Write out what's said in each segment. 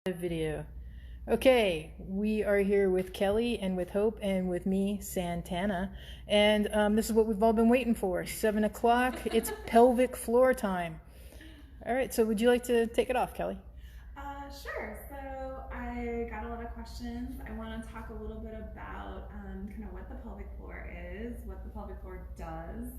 Video. Okay, we are here with Kelly and with Hope and with me, Santana. And this is what we've all been waiting for. 7 o'clock, it's pelvic floor time. All right, so would you like to take it off, Kelly? Sure. So I got a lot of questions. I want to talk a little bit about kind of what the pelvic floor is, what the pelvic floor does,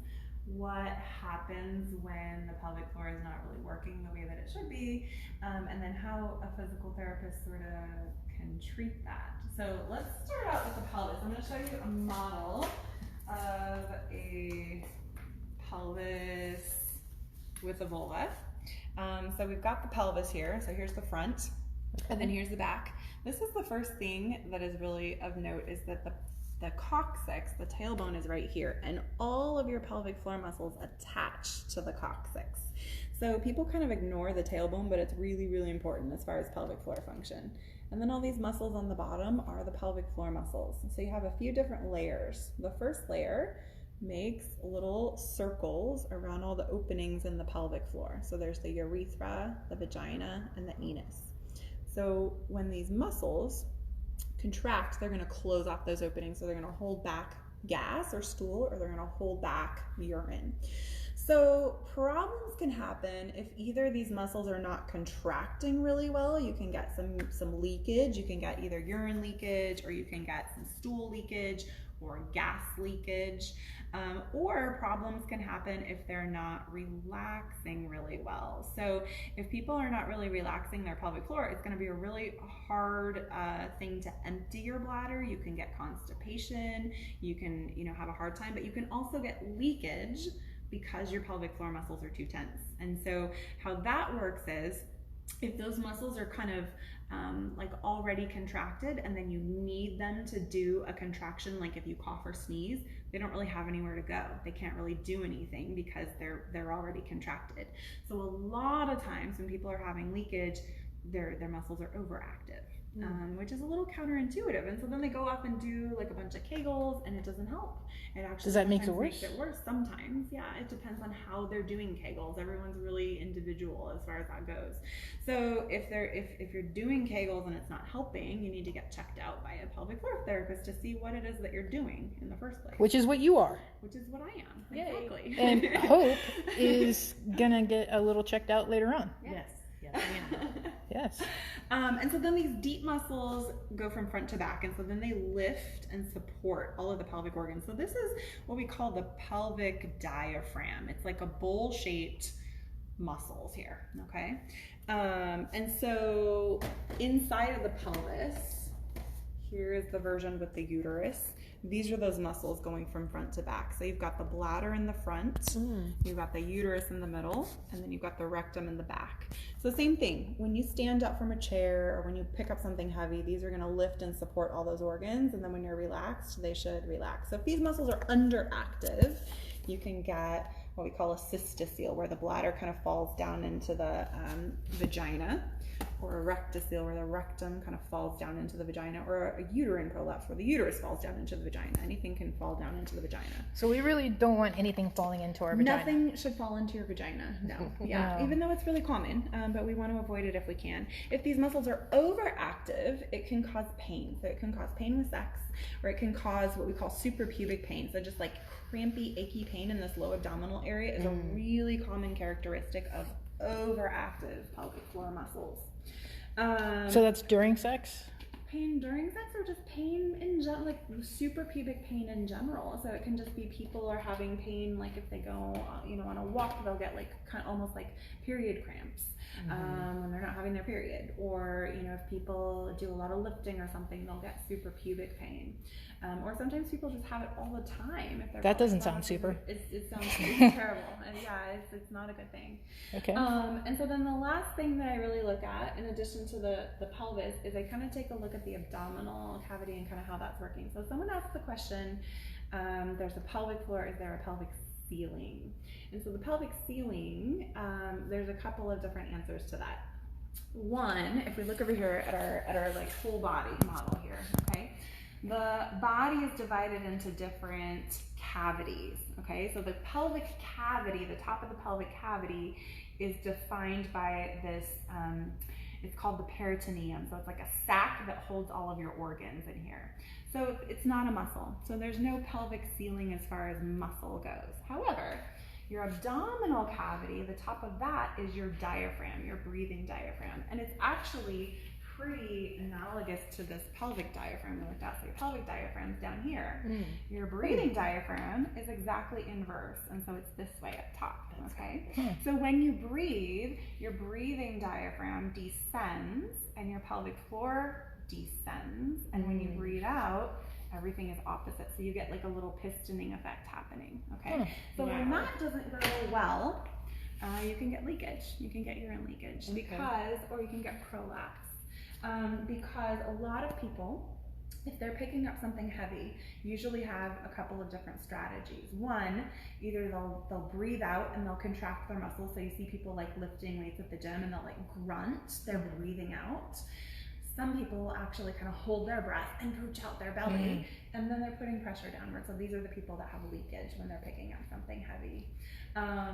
what happens when the pelvic floor is not really working the way that it should be, and then how a physical therapist sort of can treat that. So let's start out with the pelvis. I'm going to show you a model of a pelvis with a vulva. So we've got the pelvis here. So here's the front, and then here's the back. This is the first thing that is really of note, is that the coccyx, the tailbone, is right here, and all of your pelvic floor muscles attach to the coccyx. So people kind of ignore the tailbone, but it's really, really important as far as pelvic floor function. And then all these muscles on the bottom are the pelvic floor muscles. So you have a few different layers. The first layer makes little circles around all the openings in the pelvic floor. So there's the urethra, the vagina, and the anus. So when these muscles contract, they're going to close off those openings. So they're going to hold back gas or stool, or they're going to hold back urine. So problems can happen if either these muscles are not contracting really well. You can get some leakage. You can get either urine leakage, or you can get some stool leakage or gas leakage. Or problems can happen if they're not relaxing really well. So if people are not really relaxing their pelvic floor, it's going to be a really hard thing to empty your bladder. You can get constipation. You can, have a hard time, but you can also get leakage because your pelvic floor muscles are too tense. And so how that works is, if those muscles are kind of like already contracted, and then you need them to do a contraction, like if you cough or sneeze, they don't really have anywhere to go. They can't really do anything because they're already contracted. So a lot of times when people are having leakage, their muscles are overactive. Which is a little counterintuitive, and so then they go off and do like a bunch of Kegels, and it doesn't help. It actually Does that make it worse? Makes it worse sometimes. Yeah, it depends on how they're doing Kegels. Everyone's really individual as far as that goes. So if you're doing Kegels and it's not helping, you need to get checked out by a pelvic floor therapist to see what it is that you're doing in the first place. Which is what you are. Which is what I am. Yay. Exactly. And Hope is gonna get a little checked out later on. Yes. Yes. And so then these deep muscles go from front to back, and so then they lift and support all of the pelvic organs. So this is what we call the pelvic diaphragm. It's like a bowl-shaped muscles here, okay? And so inside of the pelvis, here is the version with the uterus. These are those muscles going from front to back. So you've got the bladder in the front, you've got the uterus in the middle, and then you've got the rectum in the back. So same thing, when you stand up from a chair or when you pick up something heavy, these are gonna lift and support all those organs, and then when you're relaxed, they should relax. So if these muscles are underactive, you can get what we call a cystocele, where the bladder kind of falls down into the vagina, or a rectocele, where the rectum kind of falls down into the vagina, or a uterine prolapse, where the uterus falls down into the vagina. Anything can fall down into the vagina. So we really don't want anything falling into our vagina. Nothing should fall into your vagina, no. Yeah, No. even though it's really common, but we want to avoid it if we can. If these muscles are overactive, it can cause pain. So it can cause pain with sex, or it can cause what we call suprapubic pain. So just like crampy, achy pain in this low abdominal area is a really common characteristic of overactive pelvic floor muscles. So that's during sex? Pain during sex, or just pain in general, like suprapubic pain in general. So it can just be people are having pain, like if they go, on a walk, they'll get like kind of almost like period cramps when they're not having their period. Or, if people do a lot of lifting or something, they'll get suprapubic pain. Or sometimes people just have it all the time. If that doesn't sound super. It sounds terrible. And yeah, it's not a good thing. Okay. And so then the last thing that I really look at, in addition to the pelvis, is I kind of take a look at the abdominal cavity and kind of how that's working. So someone asked the question, there's a pelvic floor, is there a pelvic ceiling? And so the pelvic ceiling, there's a couple of different answers to that. One, if we look over here at our like whole body model here, okay? The body is divided into different cavities, okay? So the pelvic cavity, the top of the pelvic cavity, is defined by this It's called the peritoneum. So it's like a sac that holds all of your organs in here. So it's not a muscle. So there's no pelvic ceiling as far as muscle goes. However, your abdominal cavity, the top of that is your diaphragm, your breathing diaphragm. And it's actually pretty analogous to this pelvic diaphragm we looked at. So your pelvic diaphragm's down here. Your breathing diaphragm is exactly inverse, and so it's this way up top, okay? So when you breathe, your breathing diaphragm descends and your pelvic floor descends, and when you breathe out, everything is opposite. So you get like a little pistoning effect happening, okay? So when that doesn't go well, you can get leakage. You can get urine leakage or you can get prolapse. Because a lot of people, if they're picking up something heavy, usually have a couple of different strategies. One, either they'll breathe out and they'll contract their muscles. So you see people like lifting weights at the gym and they'll like grunt, they're breathing out. Some people actually kind of hold their breath and pooch out their belly, and then they're putting pressure downward. So these are the people that have leakage when they're picking up something heavy.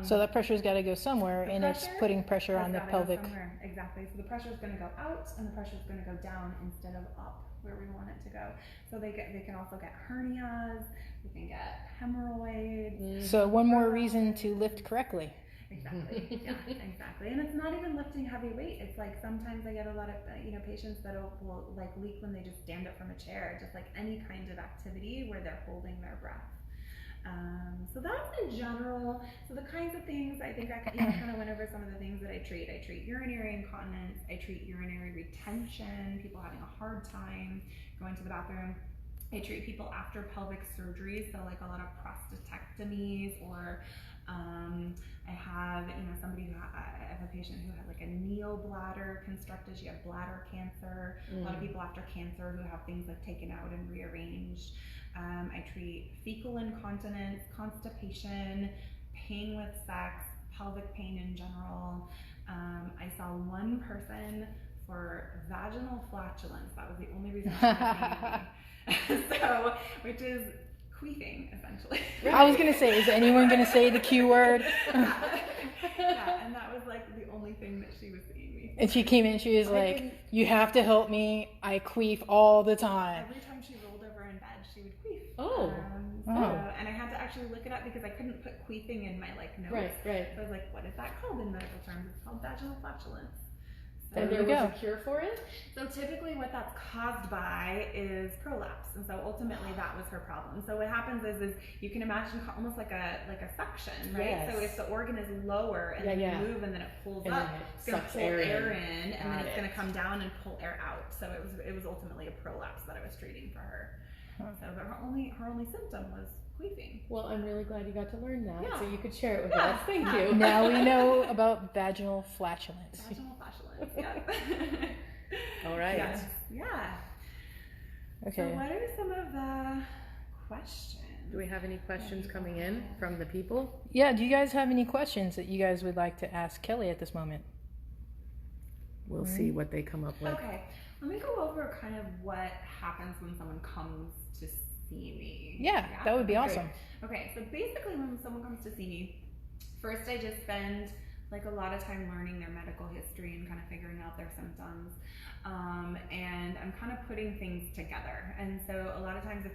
So that pressure's got to go somewhere, and it's putting pressure on the pelvic. Exactly. So the pressure is going to go out, and the pressure is going to go down instead of up where we want it to go. So they can also get hernias. They can get hemorrhoids. So one more reason to lift correctly. Exactly. Yeah, exactly. And it's not even lifting heavy weight. It's like sometimes I get a lot of patients that will like leak when they just stand up from a chair, just like any kind of activity where they're holding their breath. So that's in general. So the kinds of things I think I kind of went over some of the things that I treat. I treat urinary incontinence. I treat urinary retention, people having a hard time going to the bathroom. I treat people after pelvic surgery, so like a lot of prostatectomies, or I have I have a patient who had like a neobladder constructed. She had bladder cancer. A lot of people after cancer who have things like taken out and rearranged. I treat fecal incontinence, constipation, pain with sex, pelvic pain in general. I saw one person for vaginal flatulence. That was the only reason she was seeing me. So, which is queefing, essentially. I was going to say, is anyone going to say the Q word? Yeah, and that was like the only thing that she was seeing me. And she came in, she was like, you have to help me. I queef all the time. Every time she rolled over in bed, she would queef. And I had to actually look it up because I couldn't put queefing in my like notes. Right. So I was like, what is that called in medical terms? It's called vaginal flatulence. So and there was a cure for it? So typically what that's caused by is prolapse. And so ultimately that was her problem. So what happens is you can imagine almost like a suction, right? Yes. So if the organ is lower and then you move and then it pulls and up, it's going to pull air in, and then it's going to come down and pull air out. So it was ultimately a prolapse that I was treating for her. So but her only symptom was queefing. Well, I'm really glad you got to learn that, so you could share it with us. Thank you. Now we know about vaginal flatulence. Vaginal flatulence, yeah. All right. Yes. Yeah. Okay. So what are some of the questions? Do we have any questions coming in from the people? Yeah, do you guys have any questions that you guys would like to ask Kelley at this moment? We'll see what they come up with. Okay. Let me go over kind of what happens when someone comes to see me. Yeah, that would be awesome. Okay, so basically when someone comes to see me, first I just spend like a lot of time learning their medical history and kind of figuring out their symptoms. And I'm kind of putting things together. And so a lot of times if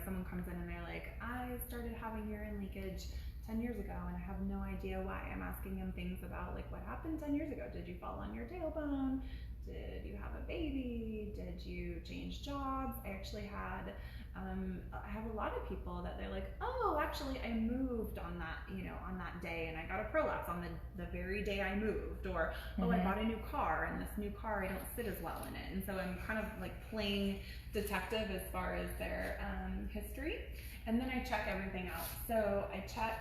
someone comes in and they're like, I started having urine leakage 10 years ago and I have no idea why. I'm asking them things about like what happened 10 years ago. Did you fall on your tailbone? Did you have a baby? Did you change jobs? I actually had I have a lot of people that they're like, oh, actually I moved on that day and I got a prolapse on the very day I moved, or I bought a new car and this new car I don't sit as well in it. And so I'm kind of like playing detective as far as their history, and then I check everything out. So I check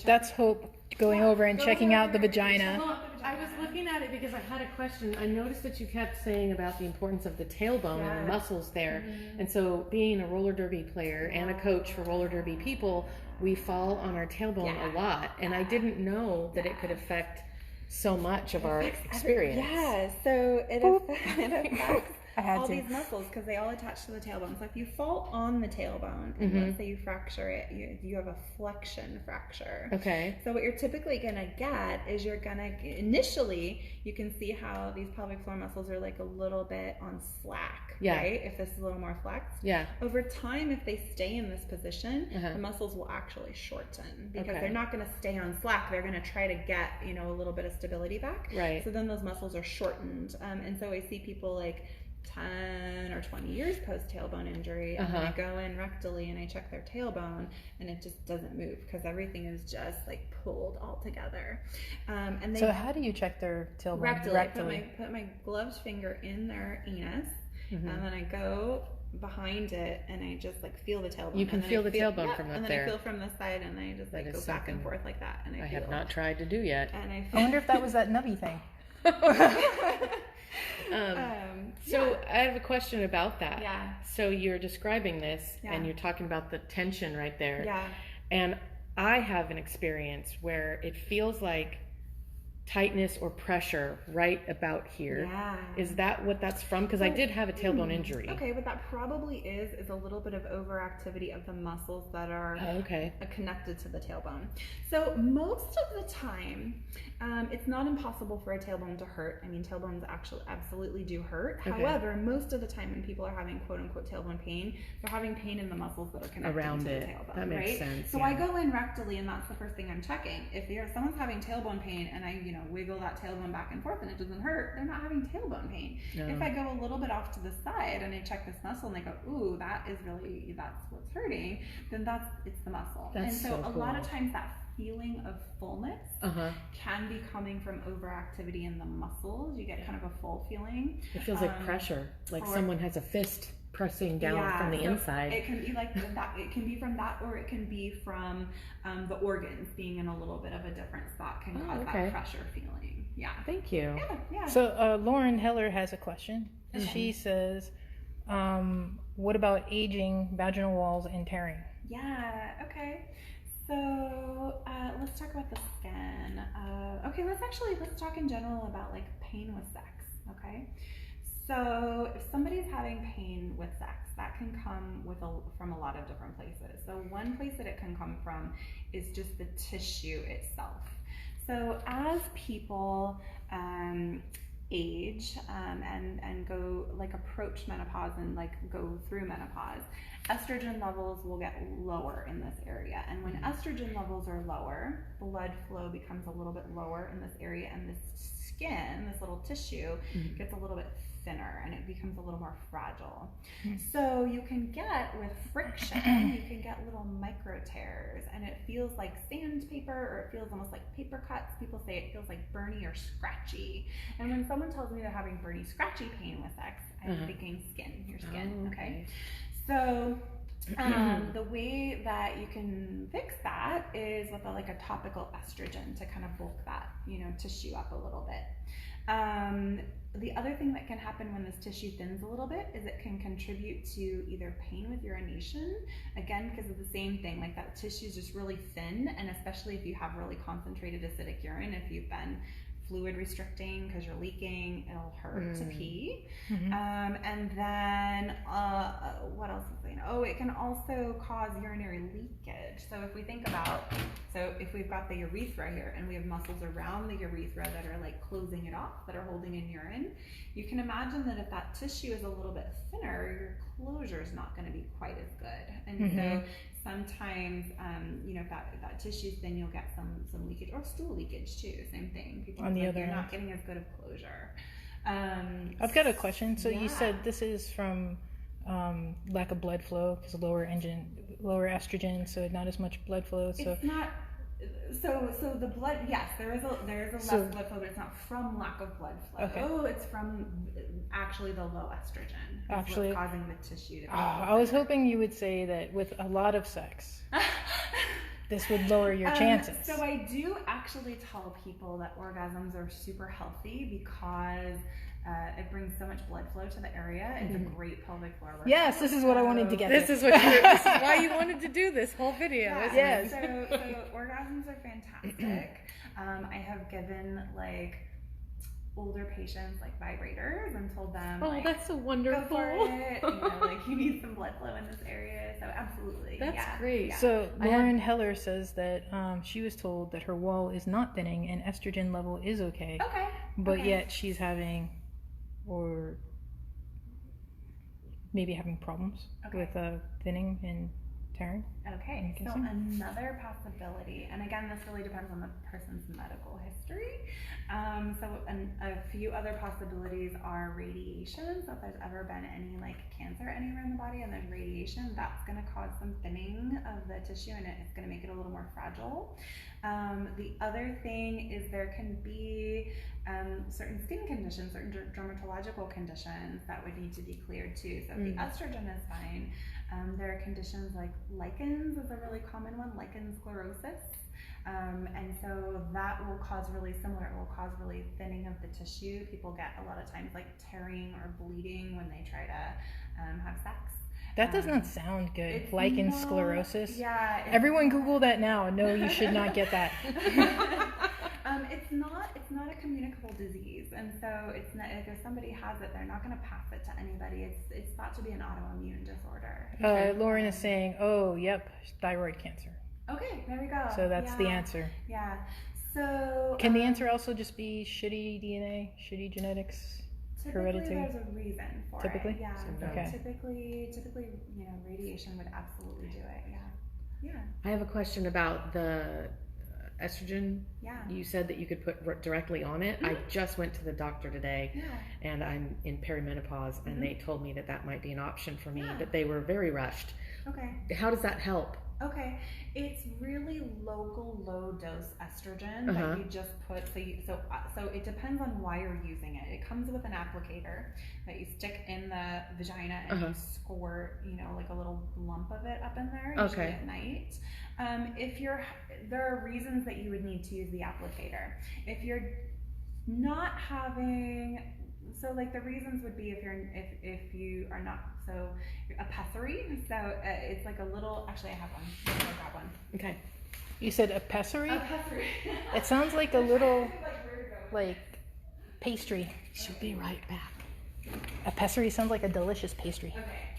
that's Hope going over and checking out the vagina. I was looking at it because I had a question. I noticed that you kept saying about the importance of the tailbone and the muscles there. And so being a roller derby player and a coach for roller derby people, we fall on our tailbone a lot. And I didn't know that it could affect so much of our experience. Yeah, so it affects I had all to. these muscles because they all attach to the tailbone. So if you fall on the tailbone and let's say you fracture it, you have a flexion fracture. Okay. So what you're typically gonna get is initially you can see how these pelvic floor muscles are like a little bit on slack, right? If this is a little more flexed. Yeah. Over time, if they stay in this position, the muscles will actually shorten because they're not gonna stay on slack. They're gonna try to get, a little bit of stability back. Right. So then those muscles are shortened. And so I see people like 10 or 20 years post tailbone injury, and I go in rectally and I check their tailbone and it just doesn't move because everything is just like pulled all together. And so how do you check their tailbone? Rectally. Put my gloved finger in their anus, and then I go behind it and I just like feel the tailbone. You can feel the tailbone from up and then there. I feel from the side and I just like go back and forth like that. And I have not tried to do yet. And I wonder if that was that nubby thing. So I have a question about that. Yeah. So you're describing this and you're talking about the tension right there. Yeah. And I have an experience where it feels like tightness or pressure right about here. Yeah. Is that what that's from? Because I did have a tailbone injury. Okay, what that probably is a little bit of overactivity of the muscles that are connected to the tailbone. So most of the time, it's not impossible for a tailbone to hurt. I mean, tailbones actually absolutely do hurt. Okay. However, most of the time when people are having quote unquote tailbone pain, they're having pain in the muscles that are connected around to it. the tailbone. That makes right? sense. So I go in rectally, and that's the first thing I'm checking. If someone's having tailbone pain, and I wiggle that tailbone back and forth, and it doesn't hurt, they're not having tailbone pain. No. If I go a little bit off to the side and I check this muscle, and they go, "Ooh, that's what's hurting," then it's the muscle. That's so cool. A lot of times that feeling of fullness can be coming from overactivity in the muscles. You get kind of a full feeling. It feels like pressure, like someone has a fist pressing down from the inside. It can be like that. It can be from that, or it can be from the organs being in a little bit of a different spot can cause that pressure feeling. Yeah. Thank you. Yeah. So Lauren Heller has a question. She says, what about aging, vaginal walls, and tearing? Yeah, okay. So let's talk about the skin. Let's talk in general about like pain with sex, okay? So if somebody's having pain with sex, that can come from a lot of different places. So one place that it can come from is just the tissue itself. So as people age and go approach menopause and go through menopause, estrogen levels will get lower in this area. And when estrogen levels are lower, blood flow becomes a little bit lower in this area, and this skin, this little tissue, gets a little bit thinner and it becomes a little more fragile. So you can get, with friction, you can get little micro tears, and it feels like sandpaper, or it feels almost like paper cuts. People say it feels like burny or scratchy. And when someone tells me they're having burny, scratchy pain with sex, I'm thinking skin, your skin, okay? So the way that you can fix that is with a topical estrogen to kind of bulk that, tissue up a little bit. The other thing that can happen when this tissue thins a little bit is it can contribute to either pain with urination, again, because of the same thing, like that tissue is just really thin, and especially if you have really concentrated acidic urine, if you've been fluid restricting because you're leaking, it'll hurt to pee. And then what else is saying? Oh, it can also cause urinary leakage. So if we think about, if we've got the urethra here and we have muscles around the urethra that are closing it off, that are holding in urine, you can imagine that if that tissue is a little bit thinner, your closure is not going to be quite as good. And so sometimes, if that tissue's thin, you'll get some leakage, or stool leakage too. Same thing. People on the other you're end, not getting as good of closure. I've got a question. So you said this is from lack of blood flow, because lower estrogen, so not as much blood flow. So it's not. So the blood, yes, there is a less blood flow, but it's not from lack of blood flow. Okay. Oh, it's from actually the low estrogen. Actually, what's causing the tissue to be. I was hoping you would say that with a lot of sex, this would lower your chances. So I do actually tell people that orgasms are super healthy because it brings so much blood flow to the area. It's a great pelvic floor workout. Yes, this is what I wanted to get. This is why you wanted to do this whole video. Yes. So orgasms are fantastic. I have given older patients like vibrators and told them, Oh, like, that's so go wonderful. for it. You know, like you need some blood flow in this area. So absolutely. That's yeah, great. Yeah. So Lauren Heller says that she was told that her wall is not thinning and estrogen level is okay, Okay. but okay. yet she's having, or maybe having problems Okay. with thinning and tearing. Okay, so Kissing? another possibility, and again, this really depends on the person's medical history. A few other possibilities are radiation. So if there's ever been any like cancer anywhere in the body and there's radiation, that's going to cause some thinning of the tissue and it's going to make it a little more fragile. The other thing is there can be certain skin conditions, certain dermatological conditions that would need to be cleared too. So if the estrogen is fine, there are conditions like lichens is a really common one, lichen sclerosis. And so that will cause really similar, it will cause really thinning of the tissue. People get a lot of times like tearing or bleeding when they try to have sex. That does not sound good. Lichen sclerosis. Yeah. Everyone Google that now. No, you should not get that. It's not a communicable disease, and so it's not, if somebody has it, they're not going to pass it to anybody. It's thought to be an autoimmune disorder. Lauren is saying, oh, yep, thyroid cancer. Okay, there we go. So that's the answer. Yeah. So can the answer also just be shitty DNA, shitty genetics, hereditary? There's a reason for typically? it. Yeah. So okay. Typically, radiation would absolutely do it. Yeah. Yeah. I have a question about the estrogen. Yeah. You said that you could put directly on it. I just went to the doctor today, and I'm in perimenopause, and they told me that might be an option for me, but they were very rushed. Okay. How does that help? Okay, it's really local low dose estrogen that you just put. So it depends on why you're using it. It comes with an applicator that you stick in the vagina and you squirt, like a little lump of it up in there usually at night. There are reasons that you would need to use the applicator. If you're not having, so like the reasons would be if you are not, so a pessary, so it's like a little, actually I have one, I'm gonna grab one. Okay. You said a pessary? A pessary. It sounds like a little, like, pastry. She'll be right back. A pessary sounds like a delicious pastry. Okay.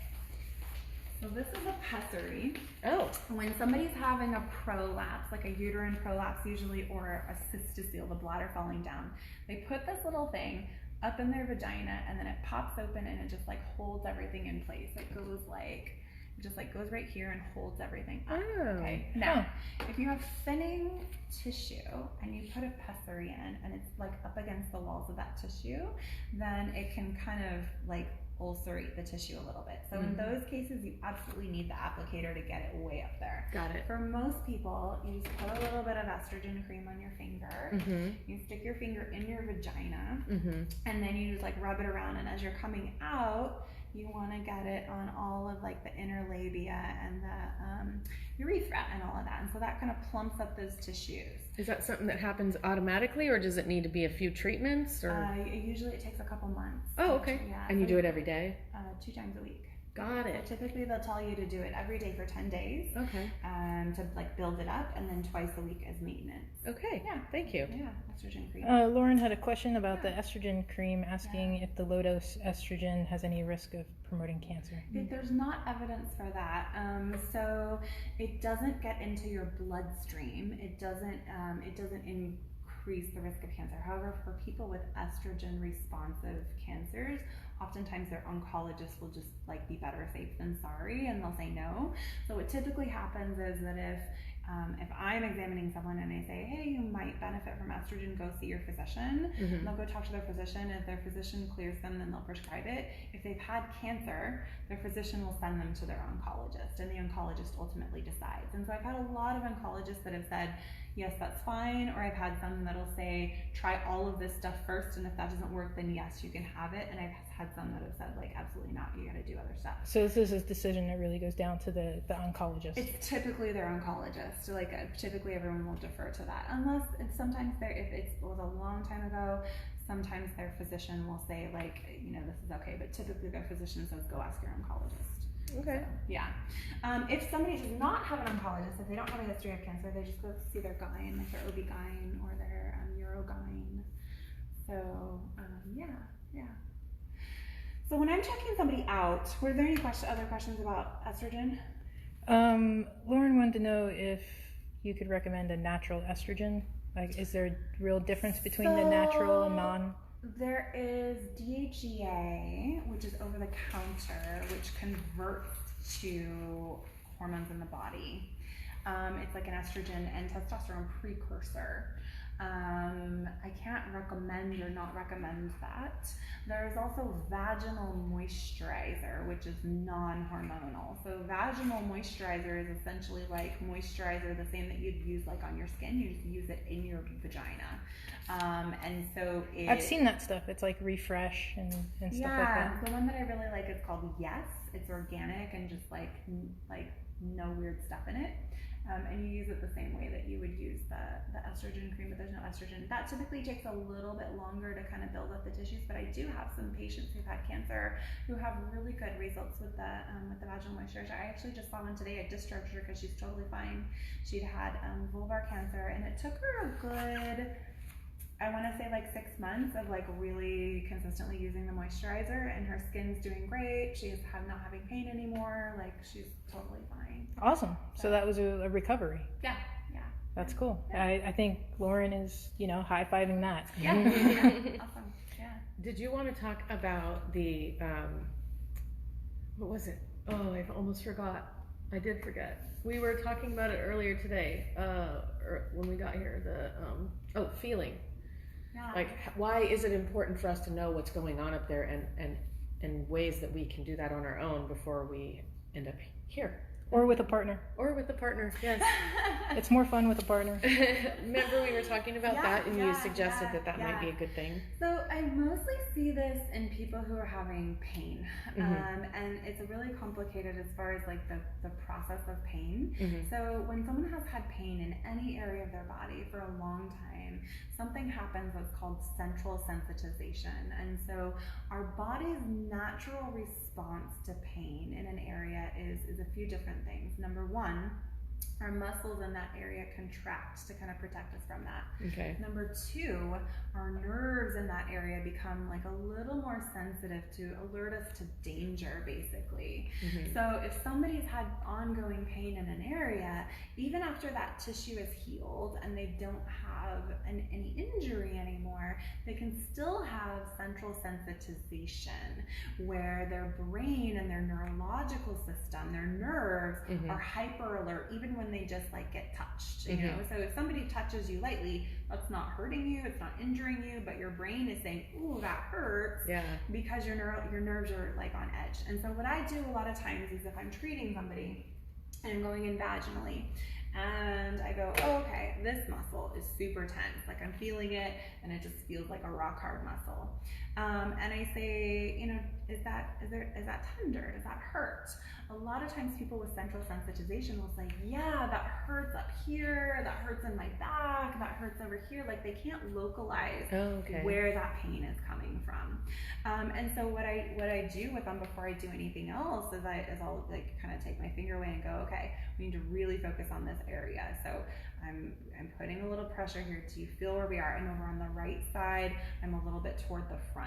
So this is a pessary. Oh. When somebody's having a prolapse, like a uterine prolapse usually, or a cystocele, the bladder falling down, they put this little thing up in their vagina and then it pops open and it just like holds everything in place. It goes goes right here and holds everything up. Okay. Now, if you have thinning tissue and you put a pessary in and it's like up against the walls of that tissue, then it can kind of like ulcerate the tissue a little bit. So in those cases, you absolutely need the applicator to get it way up there. Got it. For most people, you just put a little bit of estrogen cream on your finger. You stick your finger in your vagina, and then you just like rub it around. And as you're coming out, you want to get it on all of like the inner labia and the urethra and all of that. And so that kind of plumps up those tissues. Is that something that happens automatically, or does it need to be a few treatments? Or Usually it takes a couple months. Oh, okay. Yeah, and you do it every day? 2 times a week. Got it. So typically they'll tell you to do it every day for 10 days. Okay. To like build it up, and then twice a week as maintenance. Okay. Yeah. Thank you. Yeah, estrogen cream. Lauren had a question about the estrogen cream, asking if the low dose estrogen has any risk of promoting cancer. There's not evidence for that. So it doesn't get into your bloodstream. It doesn't increase the risk of cancer. However, for people with estrogen responsive cancers, oftentimes their oncologist will just like be better safe than sorry, and they'll say no. So what typically happens is that if I'm examining someone and I say, hey, you might benefit from estrogen, go see your physician. And they'll go talk to their physician. If their physician clears them, then they'll prescribe it. If they've had cancer, their physician will send them to their oncologist, and the oncologist ultimately decides. And so I've had a lot of oncologists that have said, yes, that's fine, or I've had some that'll say, try all of this stuff first, and if that doesn't work, then yes, you can have it. And I've had some that have said, like, absolutely not, you gotta do other stuff. So this is a decision that really goes down to the oncologist. It's typically their oncologist. Like, typically everyone will defer to that, unless sometimes if it was a long time ago, sometimes their physician will say, like, this is okay, but typically their physician says, go ask your oncologist. Okay. So, yeah. If somebody does not have an oncologist, if they don't have a history of cancer, they just go see their GYN, like their OB-GYN or their urogyn. So yeah. So when I'm checking somebody out, were there any other questions about estrogen? Lauren wanted to know if you could recommend a natural estrogen. Like, is there a real difference between the natural and non? There is DHEA, which is over the counter, which converts to hormones in the body. It's like an estrogen and testosterone precursor. I can't recommend or not recommend that. There's also vaginal moisturizer, which is non-hormonal. So vaginal moisturizer is essentially like moisturizer, the same that you'd use like on your skin. You just use it in your vagina. And so I've seen that stuff. It's like Refresh and stuff like that. Yeah, the one that I really like is called Yes. It's organic and just like no weird stuff in it. And you use it the same way that you would use the estrogen cream, but there's no estrogen. That typically takes a little bit longer to kind of build up the tissues, but I do have some patients who've had cancer who have really good results with the vaginal moisturizer. I actually just saw one today. I discharged her because she's totally fine. She'd had vulvar cancer, and it took her a good, I want to say like 6 months of like really consistently using the moisturizer, and her skin's doing great. She's not having pain anymore. Like, she's totally fine. Awesome. So that was a recovery. Yeah. That's cool. Yeah. I think Lauren is, high-fiving that. Yeah. Awesome. Yeah. Did you want to talk about the, what was it? Oh, I almost forgot. I did forget. We were talking about it earlier today, or when we got here, feeling. Yeah. Like, why is it important for us to know what's going on up there, and ways that we can do that on our own before we end up here? Or with a partner. Yes. It's more fun with a partner. Remember we were talking about that, and you suggested that might be a good thing. So I mostly see this in people who are having pain. And it's really complicated as far as like the process of pain. So when someone has had pain in any area of their body for a long time, something happens that's called central sensitization. And so our body's natural response to pain in an area is a few different things. Number one, our muscles in that area contract to kind of protect us from that. Okay. Number two, our nerves in that area become like a little more sensitive to alert us to danger, basically. So if somebody's had ongoing pain in an area, even after that tissue is healed and they don't have any injury anymore, they can still have central sensitization, where their brain and their neurological system, their nerves are hyper alert, even when they just like get touched, you know? So if somebody touches you lightly, that's not hurting you, it's not injuring you, but your brain is saying, ooh, that hurts, because your nerves are like on edge. And so what I do a lot of times is if I'm treating somebody and I'm going in vaginally, and I go, oh, okay, this muscle is super tense, like I'm feeling it, and it just feels like a rock hard muscle. And I say, is that tender? Does that hurt? A lot of times people with central sensitization will say, yeah, that hurts up here, that hurts in my back, that hurts over here. Like, they can't localize where that pain is coming from. And so what I do with them before I do anything else is I'll like kind of take my finger away and go, okay, we need to really focus on this area. So I'm putting a little pressure here. Do you feel where we are? And over on the right side, I'm a little bit toward the front.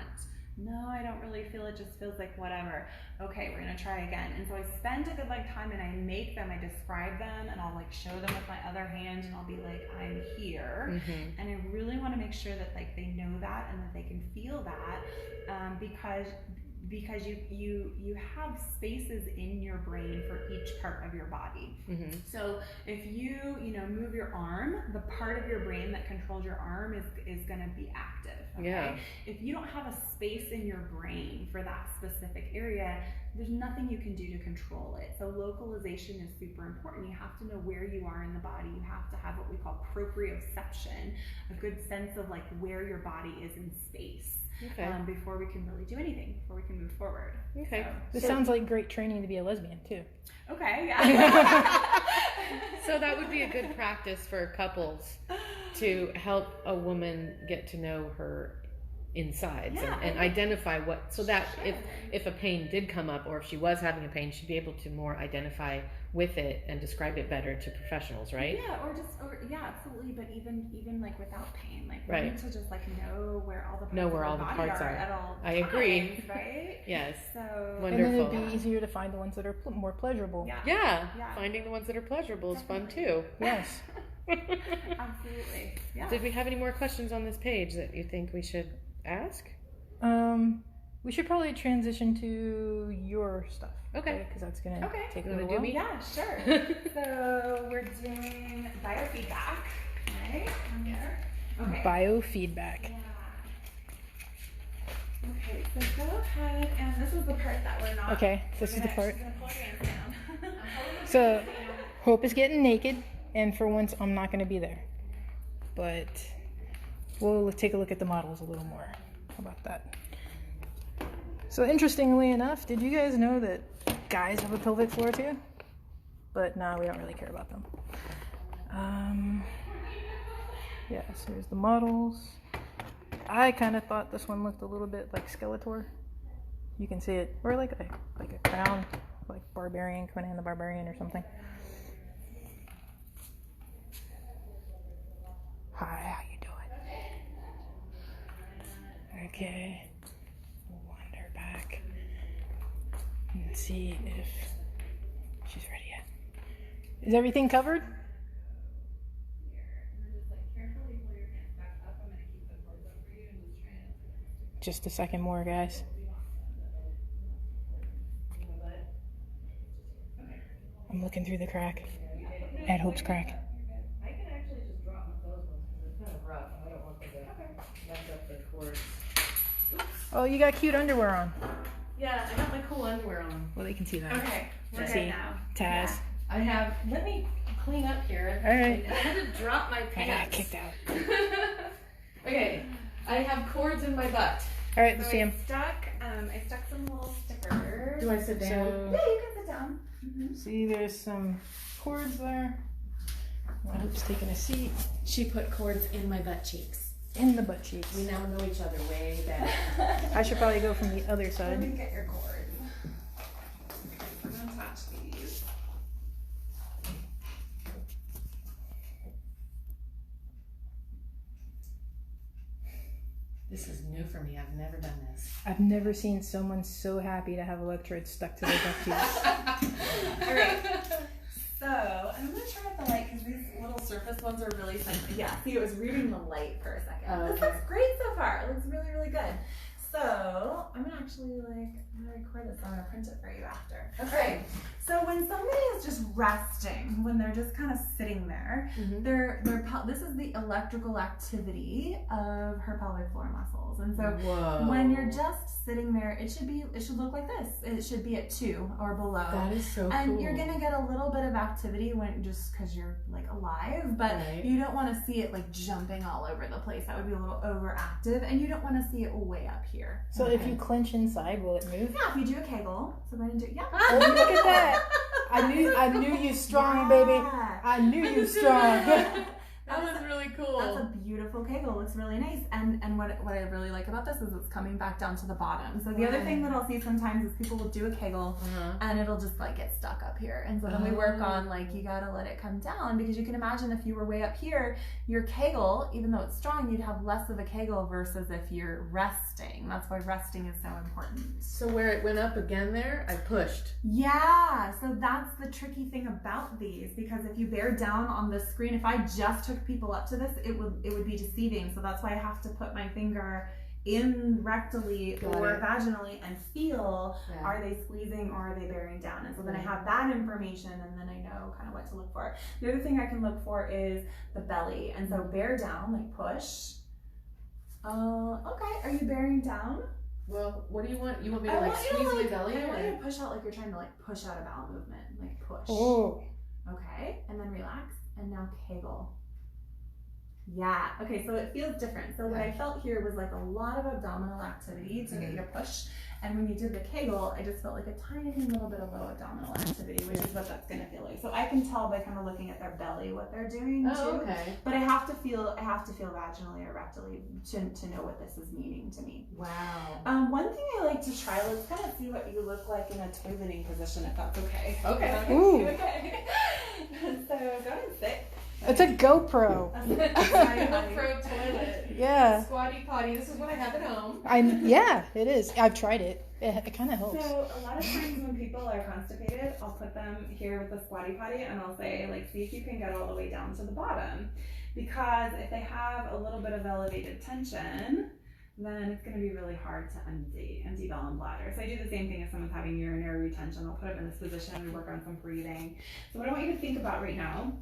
No, I don't really feel it, just feels like whatever. Okay, we're gonna try again. And so I spend a good time, and I describe them, and I'll like show them with my other hand, and I'll be like, I'm here. And I really wanna make sure that like they know that and that they can feel that, because you have spaces in your brain for each part of your body. So if you move your arm, the part of your brain that controls your arm is going to be active. Okay? If you don't have a space in your brain for that specific area, there's nothing you can do to control it. So localization is super important. You have to know where you are in the body. You have to have what we call proprioception, a good sense of like where your body is in space. Before we can really do anything, before we can move forward. This sounds like great training to be a lesbian too. So that would be a good practice for couples to help a woman get to know her insides Yeah, and identify what, so that if a pain did come up, or if she was having a pain, she'd be able to more identify with it and describe it better to professionals, right? Yeah, yeah, absolutely. But even like without pain, like we Right. need to just like know where all the parts, Know where of all the the body parts are. at all I agree. times, right? Yes. So And then it'd Wonderful. be easier to find the ones that are more pleasurable. yeah, Yeah, finding the ones that are pleasurable is fun too. Yes. absolutely. Yeah. Did we have any more questions on this page that you think we should ask? We should probably transition to your stuff. Okay. Because that's gonna take a You wanna little do while. me? Yeah, sure. So we're doing biofeedback, right? On here. Okay. Biofeedback. Yeah. Okay, so go ahead, and this is the part that we're not. Okay, this is the part. She's gonna pull your hands down. So, Hope is getting naked, and for once, I'm not going to be there. But we'll take a look at the models a little more. How about that? So, interestingly enough, did you guys know that guys have a pelvic floor too? But we don't really care about them. Yeah, so here's the models. I kind of thought this one looked a little bit like Skeletor. You can see it, or like a crown, like Barbarian, Conan the Barbarian or something. Hi, how you doing? Okay, wander back and see if she's ready yet. Is everything covered? Just a second more, guys. I'm looking through the crack. At Hope's crack. I can actually just drop those ones because it's kind of rough. I don't want them to mess up the cords. Oh, you got cute underwear on. Yeah, I got my cool underwear on. Well, they can see that. Okay, we're See, good now. Taz. I have, let me clean up here. All right. I had to drop my I got pants. kicked out. Okay, I have cords in my butt. All right, let's So see him. I stuck some little stickers. Do I sit down? So, Yeah, you can sit down. see, there's some cords there. Hope's taking a seat She put cords in my butt cheeks. in the butt cheeks. We now know each other way better. I should probably go from the other Let side. me get your cords. We're gonna attach these. This is new for me. I've never done this. I've never seen someone so happy to have electrodes stuck to their butt cheeks. All right. So I'm gonna turn up the light because these little surface ones are really sensitive. Yeah. See, it was reading the light for a second. Oh, This okay. looks great so far. It looks really, really good. So I'm gonna actually I'm gonna record this. I'm gonna print it for you after. Okay. So when somebody is just resting, when they're just kind of sitting there, this is the electrical activity of her pelvic floor muscles. And so Whoa. when you're just sitting there, it should look like this. It should be at 2 or below. That is so And cool. you're gonna get a little bit of activity when just because you're like alive, but Right. you don't want to see it like jumping all over the place. That would be a little overactive, and you don't want to see it way up here. So if you clench inside, will it move? Yeah, if you do a Kegel, so go ahead and do it. Yeah. Oh, look at that! I knew you strong, baby. Yeah. I knew you strong. That was really cool. That's a beautiful Kegel. It looks really nice. And what I really like about this is it's coming back down to the bottom. So the other thing that I'll see sometimes is people will do a Kegel and it'll just like get stuck up here. And so then we work on like you gotta let it come down, because you can imagine if you were way up here, your Kegel, even though it's strong, you'd have less of a Kegel versus if you're resting. That's why resting is so important. So where it went up again there, I pushed. Yeah, so that's the tricky thing about these, because if you bear down on the screen, if I just took people up to this, it would be deceiving. So that's why I have to put my finger in rectally or vaginally and feel, are they squeezing or are they bearing down? And so then I have that information, and then I know kind of what to look for. The other thing I can look for is the belly. And so bear down, like push. Okay, are you bearing down? Well, what do you want? You want me to I like want you to, squeeze my like, belly? I want or- you to push out like you're trying to like push out a bowel movement, like push. Oh. Okay, and then relax, and now Kegel. Yeah, okay, so it feels different. So what I felt here was like a lot of abdominal activity to get you to push, And when you did the Kegel, I just felt like a tiny little bit of low abdominal activity, which is what that's going to feel like. So I can tell by kind of looking at their belly what they're doing too. Okay. But I have to feel vaginally or rectally to know what this is meaning to me. Wow. One thing I like to try, let's kind of see what you look like in a toileting position, if that's okay. Okay. Ooh. Okay. So go ahead and sit. It's a GoPro. GoPro toilet. Yeah. Squatty potty. This is what I have at home. Yeah, it is. I've tried it. It kind of helps. So a lot of times when people are constipated, I'll put them here with the squatty potty and I'll say, like, see if you can get all the way down to the bottom. Because if they have a little bit of elevated tension, then it's going to be really hard to empty bowel and bladder. So I do the same thing if someone's having urinary retention. I'll put them in this position and we work on some breathing. So what I want you to think about right now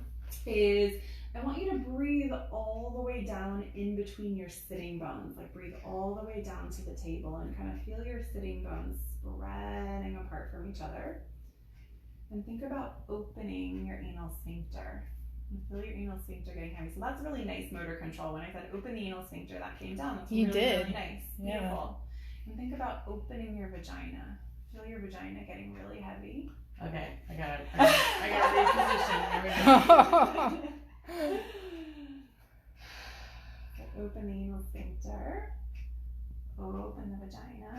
is I want you to breathe all the way down in between your sitting bones. Like breathe all the way down to the table and kind of feel your sitting bones spreading apart from each other. And think about opening your anal sphincter. And feel your anal sphincter getting heavy. So that's really nice motor control. When I said open the anal sphincter, that came down. That's You really, did. really nice. Yeah. Beautiful. And think about opening your vagina. Feel your vagina getting really heavy. Okay, I got to reposition. Here we go. Open the anal sphincter. Open the vagina.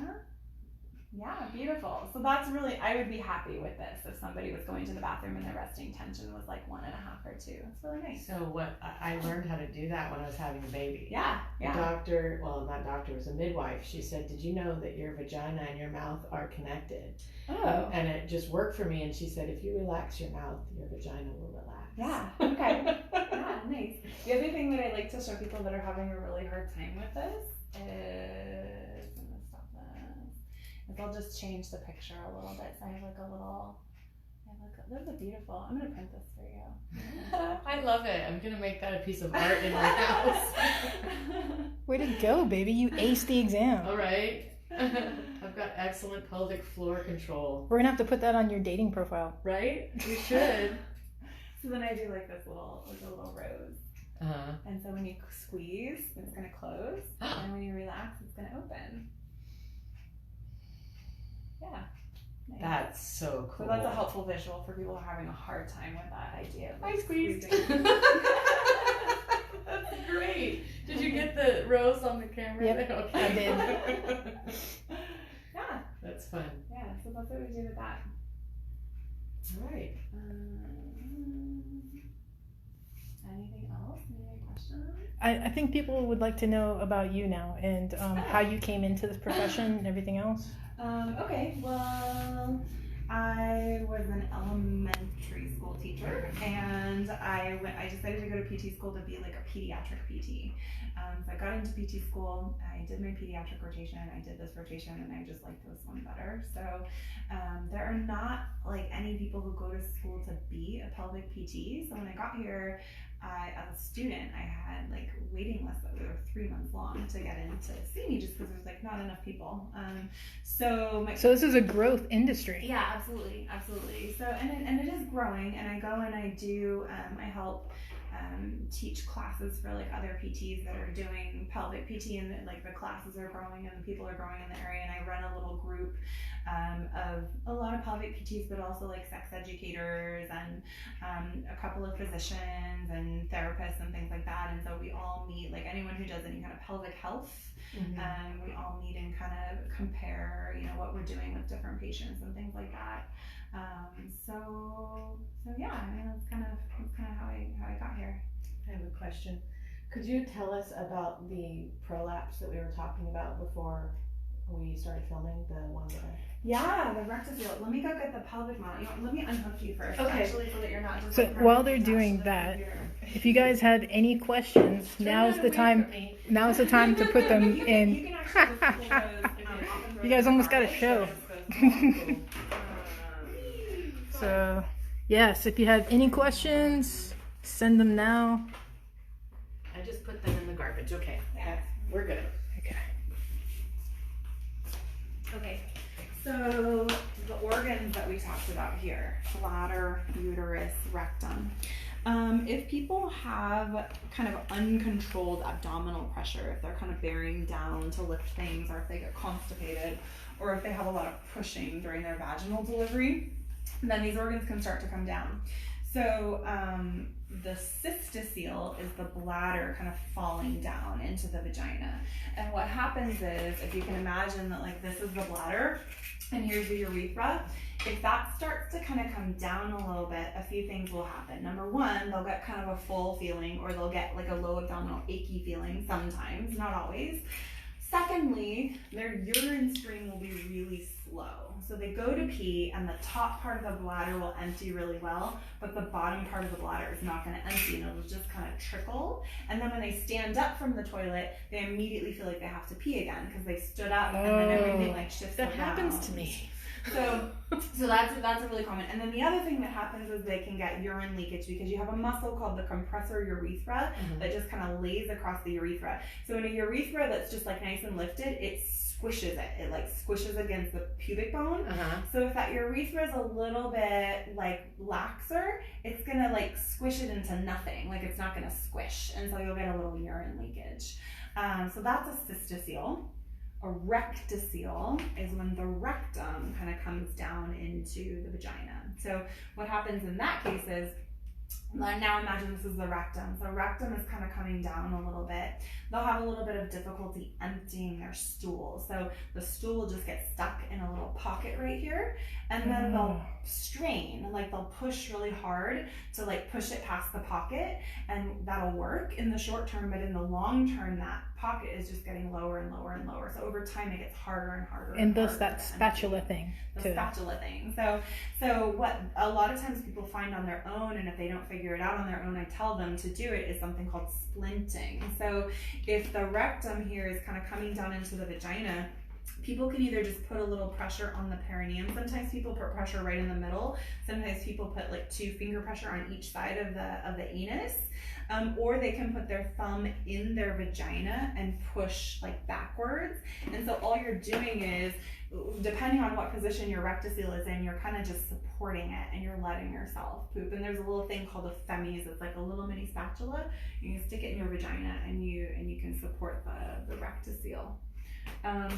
Yeah, beautiful. So that's really, I would be happy with this if somebody was going to the bathroom and their resting tension was like 1.5 or 2. It's really nice. So what I learned how to do that when I was having a baby. Yeah, The yeah. doctor, well, not doctor, it was a midwife. She said, "Did you know that your vagina and your mouth are connected?" Oh. And it just worked for me. And she said, if you relax your mouth, your vagina will relax. Yeah, okay. Yeah, nice. The other thing that I like to show people that are having a really hard time with this is, I'm gonna stop this, is I'll just change the picture a little bit. So I have like a little, this is beautiful. I'm gonna print this for you. I love it. I'm going to make that a piece of art in my house. Way to go, baby. You aced the exam. All right. I've got excellent pelvic floor control. We're going to have to put that on your dating profile. Right? You should. So then I do like this little, like a little rose. Uh-huh. And so when you squeeze, it's gonna close. And when you relax, it's gonna open. Yeah. Nice. That's so cool. So that's a helpful visual for people who are having a hard time with that idea. Of, like, I squeezed. squeezing. That's great. Did you get the rose on the camera? Yep, Okay. I did. Yeah. That's fun. Yeah. So that's what we do with that. All right. Anything else? Any questions? I think people would like to know about you now and how you came into this profession and everything else. Okay, well, I was an elementary school teacher, and I decided to go to PT school to be like a pediatric PT. So I got into PT school, I did my pediatric rotation, I did this rotation, and I just liked this one better. So there are not like any people who go to school to be a pelvic PT. So when I got here, as a student, I had like waiting lists that were 3 months long to get in to see me, just because there's like not enough people. So this is a growth industry. Yeah, absolutely. So and it is growing, and I go and I do I help teach classes for like other PTs that are doing pelvic PT, and like the classes are growing and the people are growing in the area, and I run a little group of a lot of pelvic PTs, but also like sex educators and a couple of physicians and therapists and things like that. And so we all meet, like anyone who does any kind of pelvic health, we all meet and kind of compare, what we're doing with different patients and things like that. So yeah, I mean, that's kind of how I got here. I have a question. Could you tell us about the prolapse that we were talking about before we started filming, the one that Yeah, the rectofield. Let me go get the pelvic mount. Let me unhook you first, Okay. actually, so that you're not just. So like, while they're attached to doing the that, computer. if you guys had any questions, now's the time. Now's the time to put them You in. can actually just pull those, off and You guys throw almost them got a in show. the So yes, if you have any questions, send them now. I just put them in the garbage. Okay. Yeah. We're good. Okay. Okay, so the organs that we talked about here, bladder, uterus, rectum. If people have kind of uncontrolled abdominal pressure, if they're kind of bearing down to lift things, or if they get constipated, or if they have a lot of pushing during their vaginal delivery, then these organs can start to come down. So the cystocele is the bladder kind of falling down into the vagina. And what happens is, if you can imagine that like this is the bladder and here's the urethra, if that starts to kind of come down a little bit, a few things will happen. Number one, they'll get kind of a full feeling, or they'll get like a low abdominal achy feeling sometimes, not always. Secondly, their urine stream will be really slow. So they go to pee and the top part of the bladder will empty really well, but the bottom part of the bladder is not going to empty, and it'll just kind of trickle. And then when they stand up from the toilet, they immediately feel like they have to pee again because they stood up, and then everything like shifts around. That happens to me. So that's a really common. And then the other thing that happens is they can get urine leakage because you have a muscle called the compressor urethra that just kind of lays across the urethra. So in a urethra that's just like nice and lifted, it squishes it. It like squishes against the pubic bone. So if that urethra is a little bit like laxer, it's gonna like squish it into nothing. Like it's not gonna squish, and so you'll get a little urine leakage. So that's a cystocele. A rectocele is when the rectum kind of comes down into the vagina. So what happens in that case is, now imagine this is the rectum. So rectum is kind of coming down a little bit. They'll have a little bit of difficulty emptying their stool. So the stool will just get stuck in a little pocket right here, and then they'll strain, like they'll push really hard to like push it past the pocket, and that'll work in the short term, but in the long term, that pocket is just getting lower and lower and lower. So over time, it gets harder and harder. And thus that spatula thing. The spatula thing. So what a lot of times people find on their own, and if they don't figure it out on their own, I tell them to do it, is something called splinting. So if the rectum here is kind of coming down into the vagina, people can either just put a little pressure on the perineum. Sometimes people put pressure right in the middle. Sometimes people put like 2 finger pressure on each side of the anus. Or they can put their thumb in their vagina and push like backwards. And so all you're doing is, depending on what position your rectocele is in, you're kind of just supporting it and you're letting yourself poop. And there's a little thing called a femes. It's like a little mini spatula. You can stick it in your vagina and you can support the rectocele.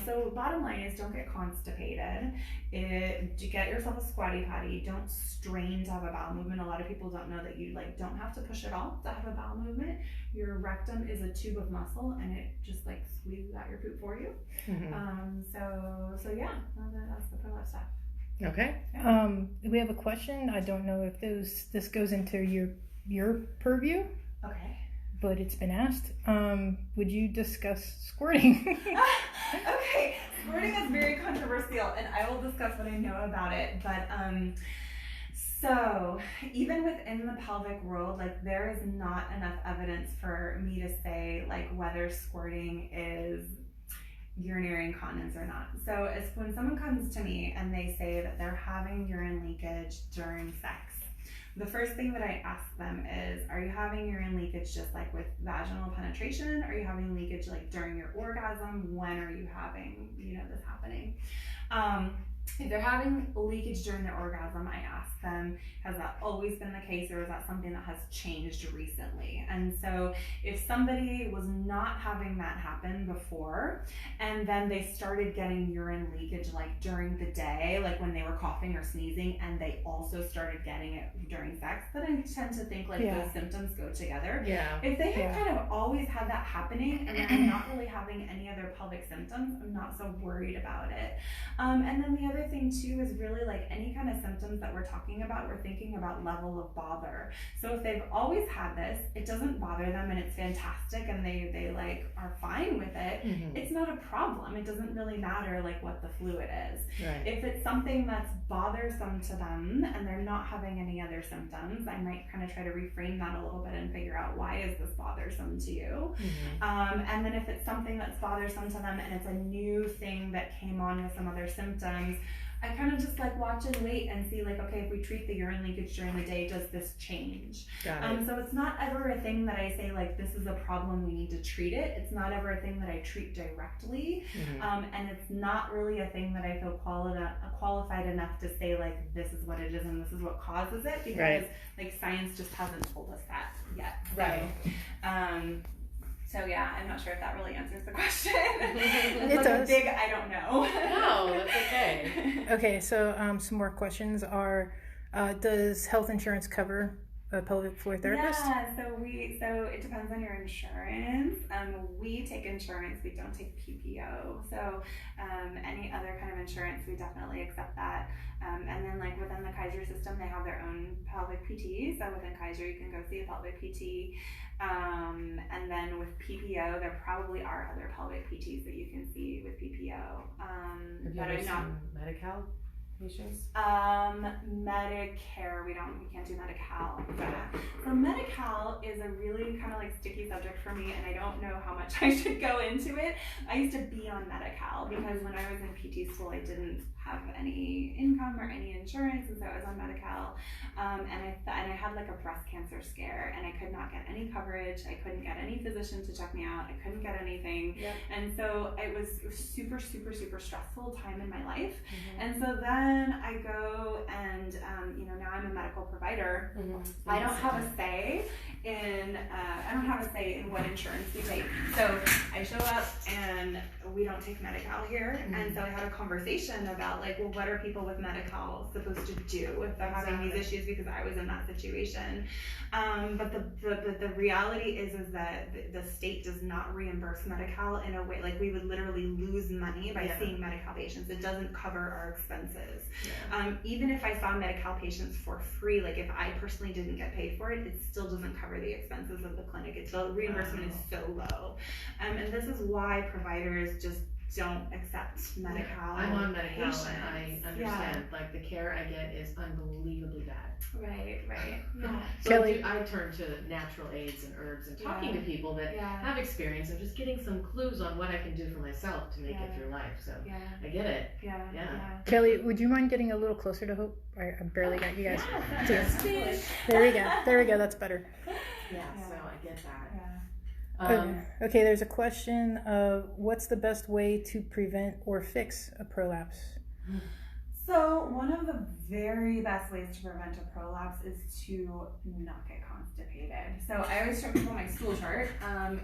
So bottom line is, don't get constipated. Get yourself a squatty potty. Don't strain to have a bowel movement. A lot of people don't know that you like don't have to push at all to have a bowel movement. Your rectum is a tube of muscle, and it just like squeezes out your poop for you. So yeah, that's the prolapse stuff. Okay. We have a question. I don't know if this goes into your purview. Okay. But it's been asked. Would you discuss squirting? Okay, squirting is very controversial, and I will discuss what I know about it. But so even within the pelvic world, like there is not enough evidence for me to say like whether squirting is urinary incontinence or not. So it's when someone comes to me and they say that they're having urine leakage during sex, the first thing that I ask them is, are you having urine leakage just like with vaginal penetration? Are you having leakage like during your orgasm? When are you having, this happening? If they're having leakage during their orgasm, I ask them, has that always been the case, or is that something that has changed recently? And so if somebody was not having that happen before, and then they started getting urine leakage like during the day, like when they were coughing or sneezing, and they also started getting it during sex, then I tend to think like those symptoms go together. Yeah. If they have kind of always had that happening and they're not really having any other pelvic symptoms, I'm not so worried about it. And then the other thing too is really like any kind of symptoms that we're talking about, we're thinking about level of bother. So if they've always had this, it doesn't bother them and it's fantastic and they like are fine with it, it's not a problem. It doesn't really matter like what the fluid is. Right. If it's something that's bothersome to them and they're not having any other symptoms, I might kind of try to reframe that a little bit and figure out, why is this bothersome to you? And then if it's something that's bothersome to them and it's a new thing that came on with some other symptoms, I kind of just like watch and wait and see like, okay, if we treat the urine leakage during the day, does this change? Got it. So it's not ever a thing that I say like, this is a problem, we need to treat it. It's not ever a thing that I treat directly. And it's not really a thing that I feel qualified enough to say like, this is what it is and this is what causes it, because like science just hasn't told us that yet. Right. So yeah, I'm not sure if that really answers the question. It's It like does. a big I don't know. No, that's okay. Okay, so some more questions are, does health insurance cover a pelvic floor therapist? Yeah, so it depends on your insurance. We take insurance, we don't take PPO. So any other kind of insurance, we definitely accept that. And then like within the Kaiser system, they have their own pelvic PT. So within Kaiser, you can go see a pelvic PT. And then with PPO, there probably are other pelvic PTs that you can see with PPO. Have you but ever I'm not. seen Medi-Cal patients? Medicare, we can't do Medi-Cal. So Medi-Cal is a really kind of like sticky subject for me, and I don't know how much I should go into it. I used to be on Medi-Cal because when I was in PT school, I didn't have any income or any insurance, and so I was on Medi-Cal. And I had like a breast cancer scare, and I could not get any coverage. I couldn't get any physician to check me out. I couldn't get anything. And so it was super, super, super stressful time in my life. And so then I go and, now I'm a medical provider. I don't have a say in what insurance we take. So I show up and we don't take Medi-Cal here. And so I had a conversation about like, well, what are people with Medi-Cal supposed to do if they're having these issues, because I was in that situation. But the reality is that the state does not reimburse Medi-Cal in a way, like we would literally lose money by seeing Medi-Cal patients. It doesn't cover our expenses. Even if I saw Medi-Cal patients for free, like if I personally didn't get paid for it, it still doesn't cover the expenses of the clinic. The reimbursement is so low. And this is why providers just don't accept Medi-Cal. I'm on Medi-Cal patients. and I understand. Like the care I get is unbelievably bad. Right. Yeah. So Kelly, I turn to natural aids and herbs and talking to people that have experience and just getting some clues on what I can do for myself to make it through life. So I get it. Yeah. Kelly, would you mind getting a little closer to Hope? I barely got you guys. Yeah. There we go. That's better. Yeah. So I get that. Okay, there's a question of what's the best way to prevent or fix a prolapse? So one of the very best ways to prevent a prolapse is to not get constipated. So I always show people my stool chart.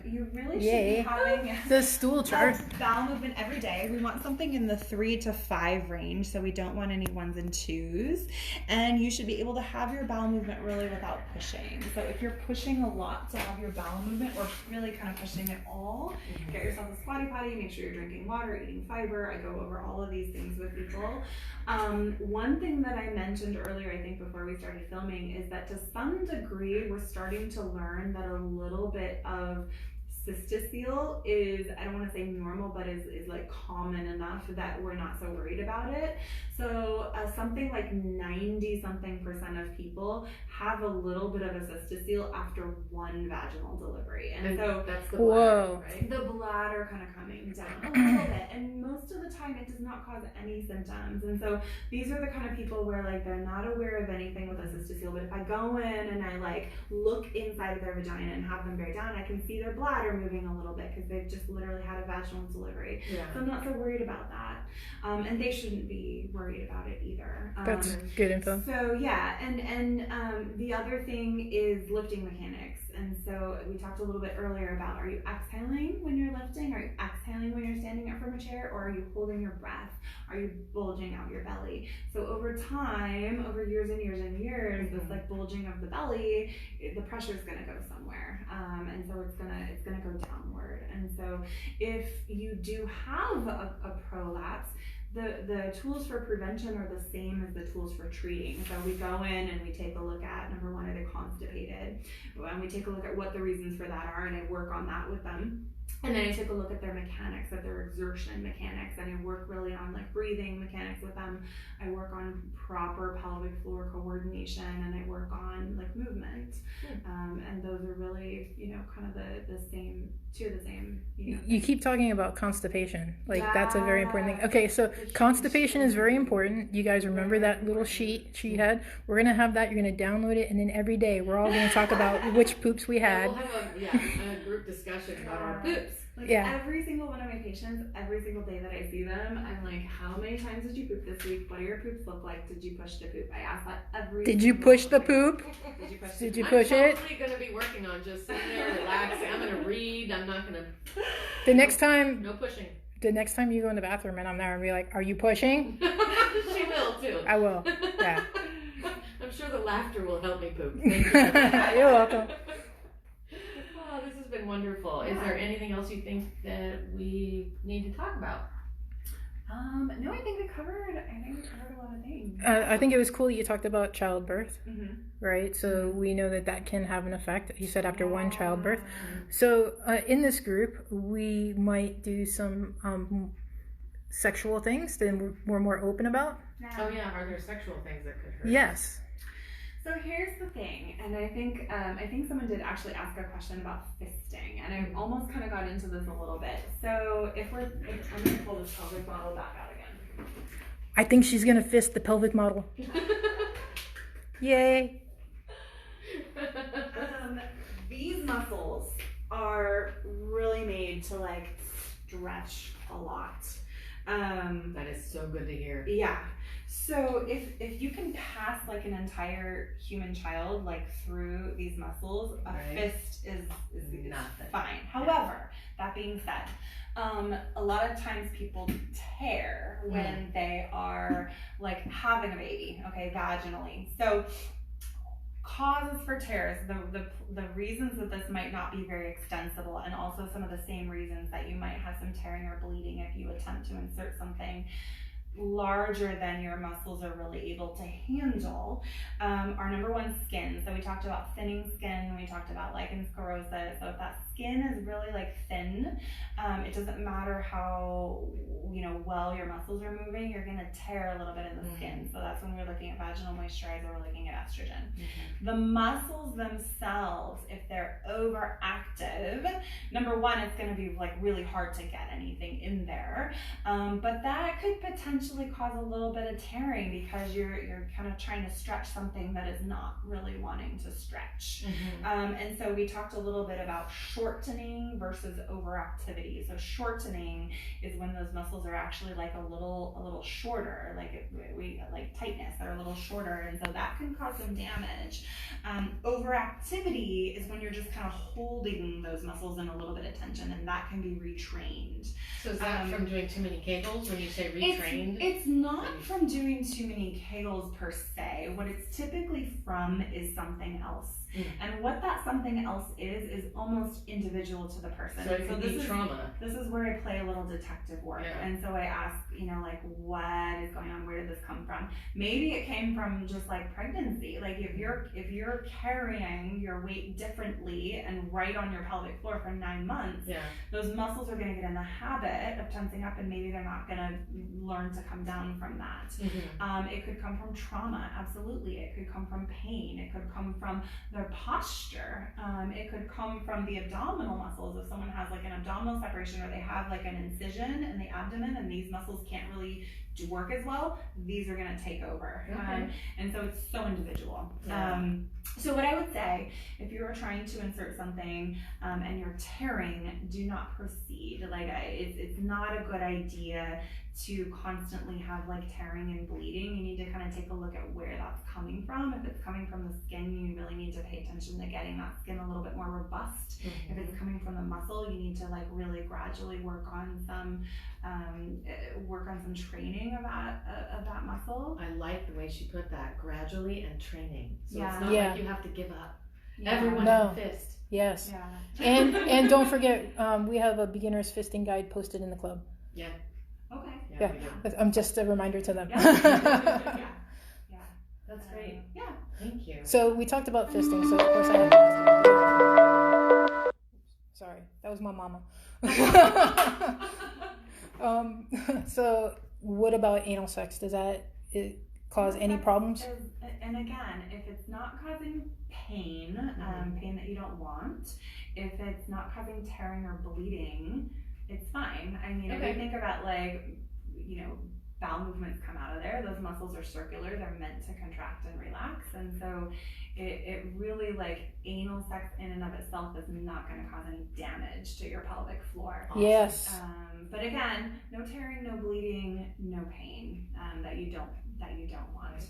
You really should be having the stool chart. Bowel movement every day. We want something in the 3 to 5 range, so we don't want any 1s and 2s. And you should be able to have your bowel movement really without pushing. So if you're pushing a lot to have your bowel movement, or really kind of pushing it all, get yourself a squatty potty, make sure you're drinking water, eating fiber. I go over all of these things with people. One thing that I mentioned earlier, I think before we started filming, is that to some degree we're starting to learn that a little bit of cystocele is, I don't want to say normal, but is like common enough that we're not so worried about it. So something like 90-something% of people have a little bit of a cystocele after one vaginal delivery. And so that's the bladder, right? The bladder kind of coming down a little bit. And most of the time it does not cause any symptoms. And so these are the kind of people where like they're not aware of anything with a cystocele, but if I go in and I like look inside of their vagina and have them bear down, I can see their bladder moving a little bit because they've just literally had a vaginal delivery. So I'm not so worried about that. And they shouldn't be worried about it either. That's good info. So yeah, and the other thing is lifting mechanics. And so we talked a little bit earlier about, are you exhaling when you're lifting? Are you exhaling when you're standing up from a chair? Or are you holding your breath? Are you bulging out your belly? So over time, over years and years and years, this like bulging of the belly, the pressure is going to go somewhere. And so it's gonna go downward. And so if you do have a prolapse, the tools for prevention are the same as the tools for treating. So we go in and we take a look at, number one, are they constipated? And we take a look at what the reasons for that are, and I work on that with them. And then I take a look at their mechanics, at their exertion mechanics, and I work really on like breathing mechanics with them. I work on proper pelvic floor coordination, and I work on like movement. And those are really, kind of the same two of the same. You keep talking about constipation. Like, that's a very important thing. Okay, so constipation is very important. You guys remember that little sheet she had? We're going to have that. You're going to download it, and then every day we're all going to talk about which poops we had. We'll have a group discussion about our poops. Like every single one of my patients, every single day that I see them, I'm like, how many times did you poop this week? What do your poops look like? Did you push the poop? I ask that every Did you push the poop? Did you push it? I'm totally going to be working on just sitting there, relaxing. I'm going to read. I'm not going to... The next time... No pushing. The next time you go in the bathroom and I'm there and be like, are you pushing? She will, too. I will, yeah. I'm sure the laughter will help me poop. You're welcome. Oh, this has been wonderful. Is there anything else you think that we need to talk about? No, I think we covered a lot of things. I think it was cool that you talked about childbirth, right? So we know that can have an effect. You said after one childbirth. So in this group, we might do some sexual things that we're more open about. Yeah. Oh yeah, are there sexual things that could hurt? Yes. So here's the thing, and I think someone did actually ask a question about fisting, and I almost kind of got into this a little bit. So I'm going to pull this pelvic model back out again. I think she's going to fist the pelvic model. Yay. These muscles are really made to like stretch a lot. That is so good to hear. Yeah. So if you can pass like an entire human child like through these muscles, a fist is nothing. Fine. However, that being said, a lot of times people tear when they are like having a baby, okay, vaginally. So causes for tears, the reasons that this might not be very extensible, and also some of the same reasons that you might have some tearing or bleeding if you attempt to insert something larger than your muscles are really able to handle, are number one, skin. So we talked about thinning skin, we talked about lichen sclerosis. So if that skin is really like thin, it doesn't matter how well your muscles are moving, you're going to tear a little bit in the skin. So that's when we're looking at vaginal moisturizer, we're looking at estrogen. The muscles themselves, if they're overactive, number one, it's going to be like really hard to get anything in there, but that could potentially cause a little bit of tearing because you're kind of trying to stretch something that is not really wanting to stretch. And so we talked a little bit about shortening versus overactivity. So shortening is when those muscles are actually like a little shorter, like tightness, they're a little shorter, and so that can cause some damage. Overactivity is when you're just kind of holding those muscles in a little bit of tension, and that can be retrained. So is that from doing too many Kegels when you say retrained? It's not from doing too many Kegels per se. What it's typically from is something else. And what that something else is almost individual to the person. So it could be trauma. This is where I play a little detective work. Yeah. And so I ask, like, what is going on? Where did this come from? Maybe it came from just like pregnancy. Like if you're carrying your weight differently and right on your pelvic floor for 9 months, those muscles are going to get in the habit of tensing up, and maybe they're not going to learn to come down from that. It could come from trauma, absolutely. It could come from pain. It could come from their posture. It could come from the abdominal muscles. If someone has like an abdominal separation, or they have like an incision in the abdomen and these muscles can't really work as well, these are going to take over. And so it's so individual. So what I would say, if you are trying to insert something and you're tearing, do not proceed. Like it's not a good idea to constantly have like tearing and bleeding. You need to kind of take a look at where that's coming from. If it's coming from the skin, you really need to pay attention to getting that skin a little bit more robust. If it's coming from the muscle, you need to like really gradually work on some training of that muscle. I like the way she put that, gradually and training. So it's not like you have to give up. Everyone can fist. Yes. And don't forget, we have a beginner's fisting guide posted in the club. Okay. Yeah. I'm just a reminder to them. That's great. Thank you. So we talked about fisting. So of course I have. Sorry, that was my mama. So what about anal sex? Does that cause any problems? And again, if it's not causing pain, pain that you don't want. If it's not causing tearing or bleeding, it's fine. I mean, if you think about like, you know, bowel movements come out of there, those muscles are circular, they're meant to contract and relax, and so it really, like, anal sex in and of itself is not going to cause any damage to your pelvic floor. Awesome. Yes. But again, no tearing, no bleeding, no pain that you don't want.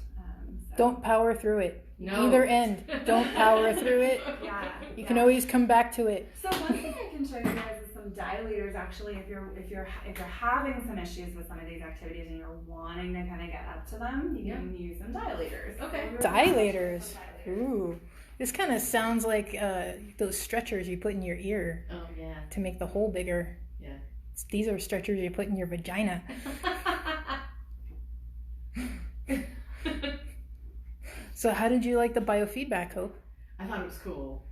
So. Don't power through it. No. Either end. Don't power through it. Yeah. You can always come back to it. So one thing I can show you guys is some dilators. Actually, if you're having some issues with some of these activities and you're wanting to kind of get up to them, you can use some dilators. Okay. Dilators. Ooh. This kind of sounds like those stretchers you put in your ear. Oh yeah. To make the hole bigger. Yeah. These are stretchers you put in your vagina. So how did you like the biofeedback, Hope? I thought it was cool.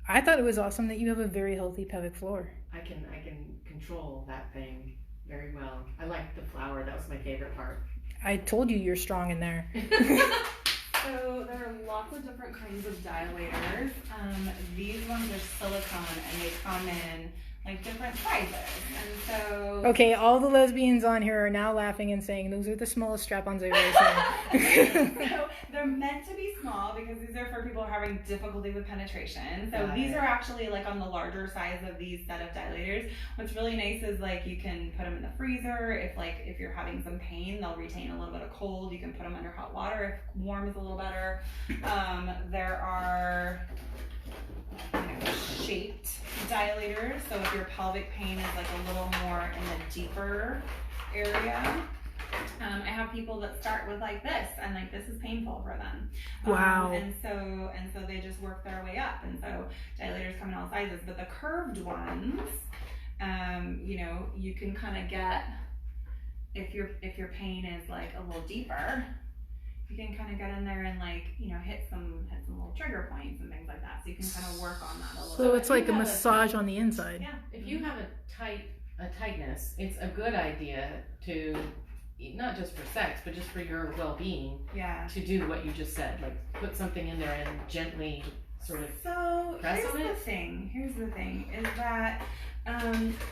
I thought it was awesome that you have a very healthy pelvic floor. I can control that thing very well. I liked the flower. That was my favorite part. I told you you're strong in there. So there are lots of different kinds of dilators. These ones are silicone and they come in like different sizes. And so okay, all the lesbians on here are now laughing and saying those are the smallest strap-ons I've ever seen. So they're meant to be small because these are for people who are having difficulty with penetration. So these are actually like on the larger size of these set of dilators. What's really nice is like you can put them in the freezer. If you're having some pain, they'll retain a little bit of cold. You can put them under hot water if warm is a little better. There are shaped dilators, so if your pelvic pain is like a little more in the deeper area. I have people that start with like this, and like this is painful for them. Wow. And so they just work their way up, and so dilators come in all sizes. But the curved ones, you can kind of get if your pain is like a little deeper. You can kind of get in there and like, hit some little trigger points and things like that. So you can kind of work on that a little bit. So it's like a massage on the inside. Yeah. If you have a tightness, it's a good idea to, not just for sex, but just for your well-being, to do what you just said. Like put something in there and gently sort of press on it. Here's the thing, is that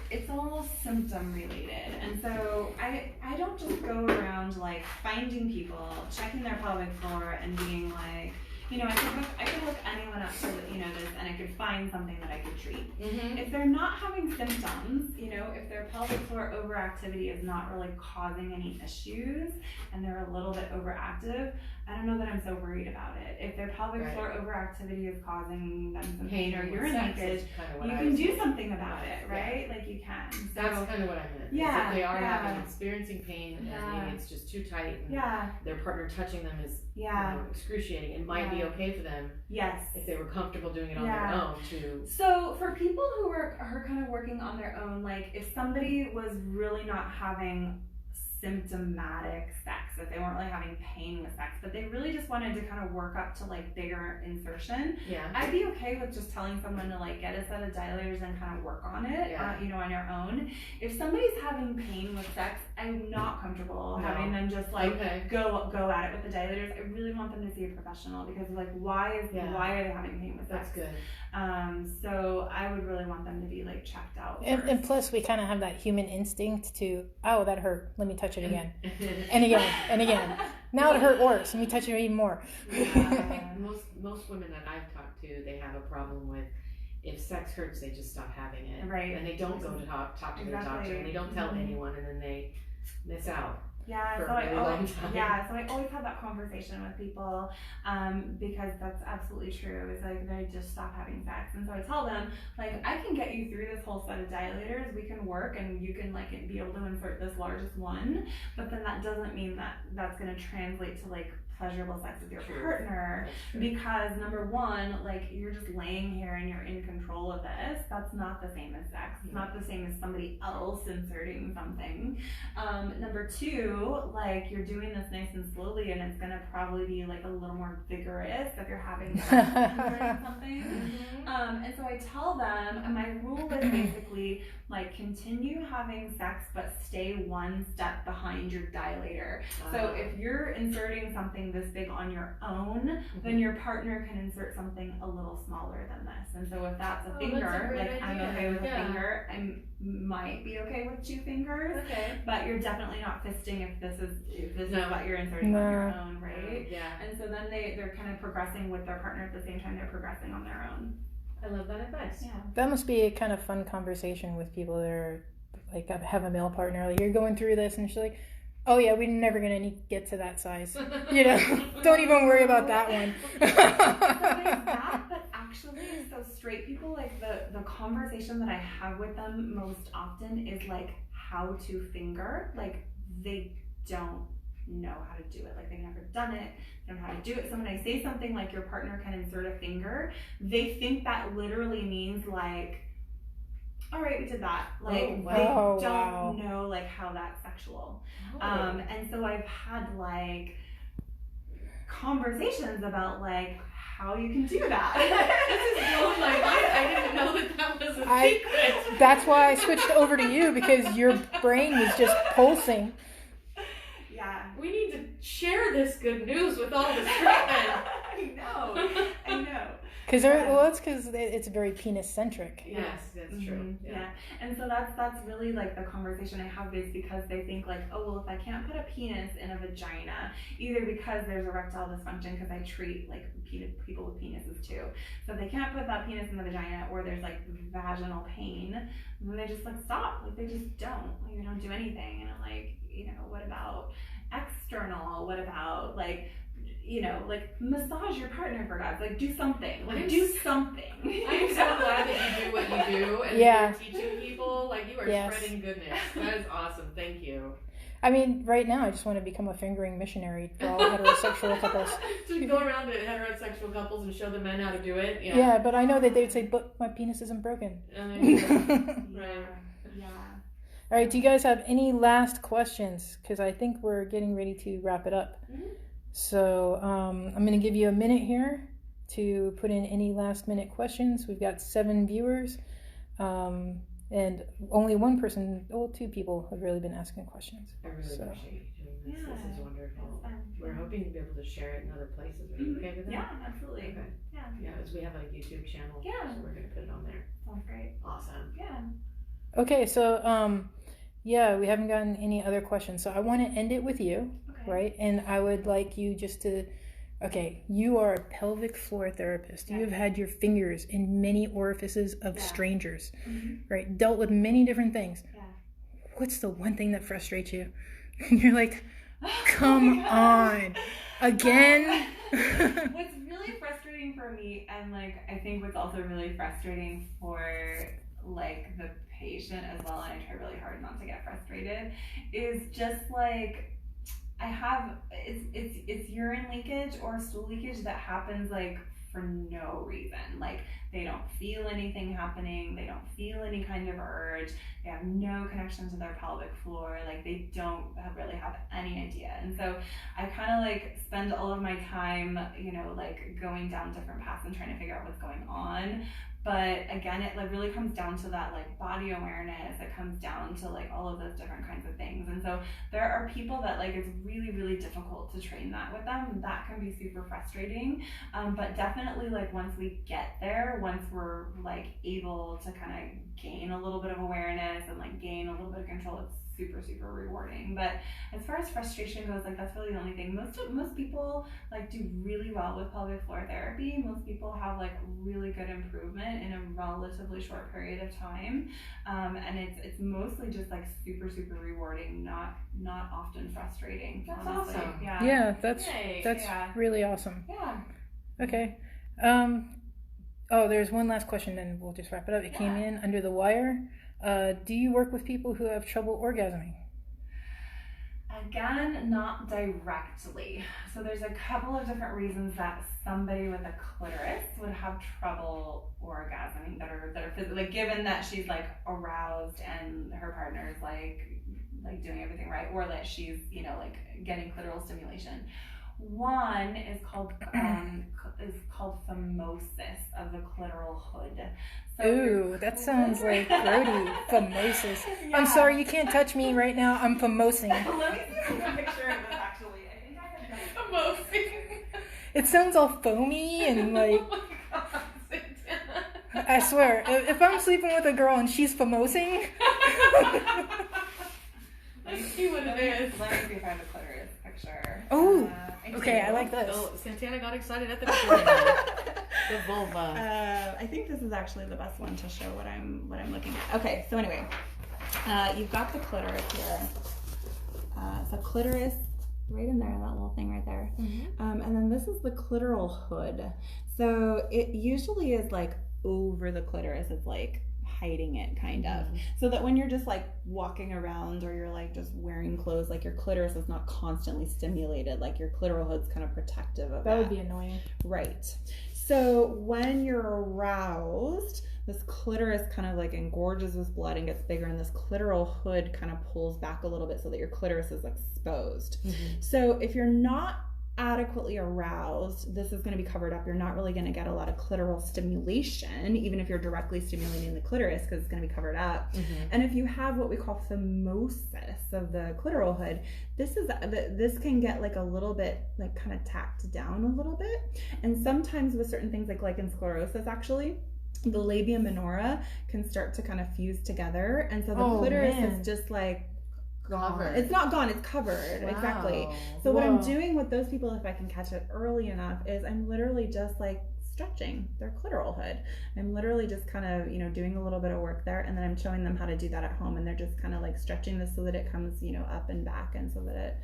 it's all symptom related, and so I don't just go around like finding people, checking their pelvic floor and being like, I could hook anyone up to this, and I could find something that I could treat. Mm-hmm. If they're not having symptoms, if their pelvic floor overactivity is not really causing any issues and they're a little bit overactive, I don't know that I'm so worried about it. If their pelvic floor overactivity is causing them some pain or urine leakage, you can do something about it, right? Yeah. Like you can. So, that's kind of what I meant. Yeah. If they are experiencing pain and maybe it's just too tight and their partner touching them is excruciating, it might be okay for them. Yes. If they were comfortable doing it on their own too. So for people who are kind of working on their own, like if somebody was really not having symptomatic sex, if they weren't really having pain with sex, but they really just wanted to kind of work up to like bigger insertion, I'd be okay with just telling someone to like get a set of dilators and kind of work on it, on your own. If somebody's having pain with sex, I'm not comfortable having them just like go at it with the dilators. I really want them to see a professional, because like why are they having pain with sex? That's good. So I would really want them to be like checked out. And plus we kind of have that human instinct to, oh, that hurt, let me touch it again. and again. Now it hurt worse, let me touch it even more. Most women that I've talked to, they have a problem with, if sex hurts, they just stop having it. Right. And they don't go to talk to their doctor, and they don't tell anyone, and then they miss out. Yeah, so I always have that conversation with people, because that's absolutely true. It's like they just stop having sex, and so I tell them, like, I can get you through this whole set of dilators. We can work, and you can like be able to insert this largest one, but then that doesn't mean that that's going to translate to like pleasurable sex with your partner, because number one, like you're just laying here and you're in control of this. That's not the same as sex. It's not the same as somebody else inserting something. Number two, two, like you're doing this nice and slowly, and it's gonna probably be like a little more vigorous if you're having sex or something. And so I tell them, and my rule is basically like continue having sex, but stay one step behind your dilator. So if you're inserting something this big on your own, then your partner can insert something a little smaller than this. And so if that's a finger, like I'm okay with a finger, I might be okay with 2 fingers, but you're definitely not fisting if this is what you're inserting on your own, right? And so then they're kind of progressing with their partner at the same time they're progressing on their own. I love that advice. Yeah. That must be a kind of fun conversation with people that are like have a male partner. Like, you're going through this, and she's like, "Oh yeah, we're never gonna get to that size. You know, don't even worry about that one." So there's that, but actually, so straight people, like the conversation that I have with them most often is like how to finger. Like they don't know how to do it. Like they've never done it. They don't know how to do it. So when I say something like your partner can insert a finger, they think that literally means like, all right, we did that. Like they don't know like how that's sexual. And so I've had like conversations about like how you can do that. This is blowing my mind. I didn't know that was a secret. That's why I switched over to you, because your brain was just pulsing. Yeah. We need to share this good news with all the straight men. I know. Because it's because it's very penis centric. Yes, that's true. Yeah. And so that's really like the conversation I have, is because they think like, oh well, if I can't put a penis in a vagina, either because there's erectile dysfunction, because I treat like people with penises too, so if they can't put that penis in the vagina, or there's like vaginal pain, then they just like stop. Like they just don't. Like, they don't do anything. And I'm like, you know, what about external? What about like, you know, like massage your partner, for God's sake, do something. Like do something. I'm so glad that you do what you do, and you're teaching people. Like you are spreading goodness. That is awesome. Thank you. I mean, right now I just want to become a fingering missionary for all heterosexual couples. To go around to heterosexual couples and show the men how to do it. Yeah, but I know that they'd say, "But my penis isn't broken." Right. Yeah. All right. Do you guys have any last questions? Because I think we're getting ready to wrap it up. So I'm going to give you a minute here to put in any last minute questions. We've got 7 viewers, and only 1 person, 2 people have really been asking questions. I really appreciate you doing this. This is wonderful. We're hoping to be able to share it in other places. Are you okay with that? Yeah, absolutely. Okay. Yeah, as we have a YouTube channel. Yeah. So we're going to put it on there. Sounds great. Awesome. Yeah. Okay, so we haven't gotten any other questions. So I want to end it with you. Right? And I would like you just to, you are a pelvic floor therapist. You have had your fingers in many orifices of strangers, right? Dealt with many different things. What's the one thing that frustrates you? You're like, come on, again? What's really frustrating for me, and like, I think what's also really frustrating for like the patient as well, and I try really hard not to get frustrated, is just like, I have it's urine leakage or stool leakage that happens like for no reason. Like they don't feel anything happening, they don't feel any kind of urge, they have no connection to their pelvic floor, like they don't really have any idea. And so I kind of like spend all of my time, you know, like going down different paths and trying to figure out what's going on. But again, it like really comes down to that like body awareness. It comes down to like all of those different kinds of things. And so there are people that like it's really, really difficult to train that with them. That can be super frustrating. But definitely like once we get there, once we're like able to kind of gain a little bit of awareness and like gain a little bit of control, it's super, super rewarding. But as far as frustration goes, like that's really the only thing. Most people like do really well with pelvic floor therapy. Most people have like really good improvement in a relatively short period of time, and it's mostly just like super, super rewarding, not often frustrating. That's honestly. awesome. Yeah, that's really awesome. Yeah. Okay. There's one last question, then we'll just wrap it up. It came in under the wire. Do you work with people who have trouble orgasming? Again, not directly. So there's a couple of different reasons that somebody with a clitoris would have trouble orgasming that are physically, like given that she's like aroused and her partner's like like doing everything right, or that she's, you know, like getting clitoral stimulation. One is called phimosis of the clitoral hood. So Ooh, that sounds like grody. Phimosis. Yeah. I'm sorry, you can't touch me right now. I'm phimosing. Let me see a picture of this actually. I think I have done phimosing. It sounds all foamy and like. Oh my God, Santana. I swear, if I'm sleeping with a girl and she's phimosing. Let me see what it is. Let me see if I have a clitoris picture. Oh, okay, I like this. Oh, Santana got excited at the beginning. The vulva. I think this is actually the best one to show what I'm looking at. Okay, so anyway, you've got the clitoris here. So clitoris right in there, that little thing right there. Mm-hmm. And then this is the clitoral hood. So it usually is like over the clitoris. It's like hiding it kind of, so that when you're just like walking around or you're like just wearing clothes, like your clitoris is not constantly stimulated, like your clitoral hood's kind of protective of that. That would be annoying. Right. So when you're aroused, this clitoris kind of like engorges with blood and gets bigger, and this clitoral hood kind of pulls back a little bit so that your clitoris is exposed. So if you're not adequately aroused, this is going to be covered up. You're not really going to get a lot of clitoral stimulation, even if you're directly stimulating the clitoris, because it's going to be covered up. And if you have what we call phimosis of the clitoral hood, this can get like a little bit like kind of tacked down a little bit. And sometimes with certain things like lichen sclerosis, actually, the labia minora can start to kind of fuse together, and so the clitoris is just like gone. It's not gone, it's covered. Wow. Exactly. So what I'm doing with those people, if I can catch it early enough, is I'm literally just like stretching their clitoral hood. I'm literally just kind of, you know, doing a little bit of work there, and then I'm showing them how to do that at home, and they're just kind of like stretching this so that it comes, you know, up and back, and so that it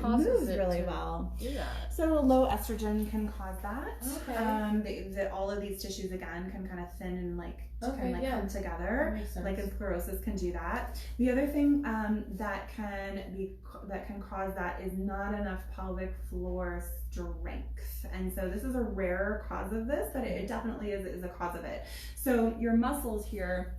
moves really well. Do that? So low estrogen can cause that. Okay. All of these tissues again can kind of thin and like come together. Like sclerosis can do that. The other thing that can cause that is not enough pelvic floor strength, and so this is a rare cause of this, but it definitely is a cause of it. So your muscles here,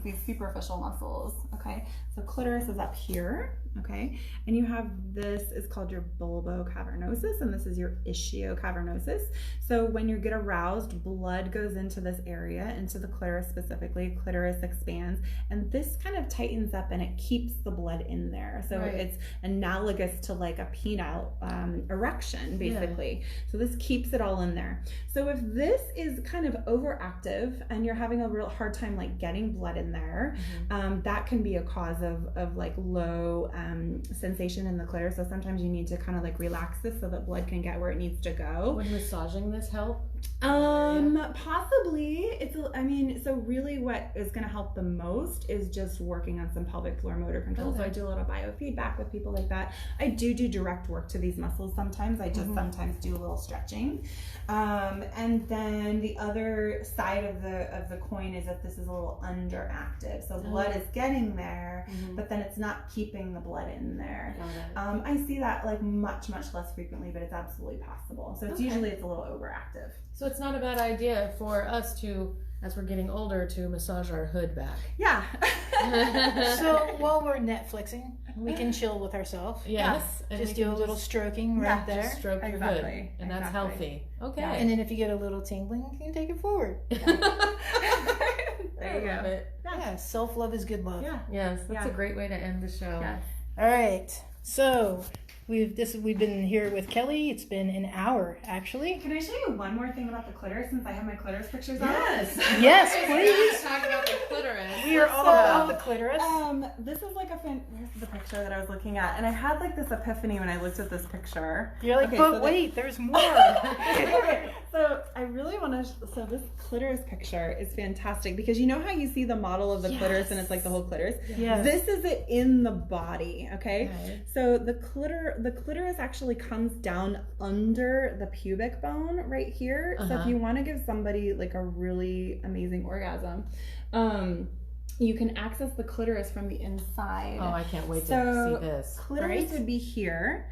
these superficial muscles, okay, so clitoris is up here, okay, and you have this is called your bulbocavernosus, and this is your ischiocavernosus. So when you get aroused, blood goes into this area, into the clitoris specifically. Clitoris expands, and this kind of tightens up, and it keeps the blood in there. So it's analogous to like a penile erection, basically. So this keeps it all in there. So if this is kind of overactive and you're having a real hard time like getting blood in there, that can be a cause of like low sensation in the clitoris. So sometimes you need to kind of like relax this so that blood can get where it needs to go. Would massaging this help? Possibly. So really what is going to help the most is just working on some pelvic floor motor control. Okay. So I do a little biofeedback with people like that. I do direct work to these muscles sometimes. I just sometimes do a little stretching. And then the other side of the coin is that this is a little underactive. So blood is getting there, but then it's not keeping the blood in there. I see that like much less frequently, but it's absolutely possible. So it's usually it's a little overactive. So it's not a bad idea for us to, as we're getting older, to massage our hood back. Yeah. So while we're Netflixing, we can chill with ourselves. Yes. And just do a little stroking right there. Just stroke your hood. And that's healthy. Okay. Yeah. And then if you get a little tingling, you can take it forward. There you go. Yeah, self-love is good love. Yeah. Yes, that's a great way to end the show. Yes. All right. So we've been here with Kelley. It's been an hour, actually. Can I show you one more thing about the clitoris, since I have my clitoris pictures on? Yes, please. Let's talk about the clitoris. We are all about the clitoris. This is like here's the picture that I was looking at, and I had like this epiphany when I looked at this picture. You're like, wait, there's more. So I really want to. So this clitoris picture is fantastic, because you know how you see the model of the clitoris and it's like the whole clitoris. Yes. This is it in the body. Okay. So the clitoris actually comes down under the pubic bone right here. So if you want to give somebody like a really amazing orgasm, you can access the clitoris from the inside. Oh, I can't wait to see this. Clitoris would be here.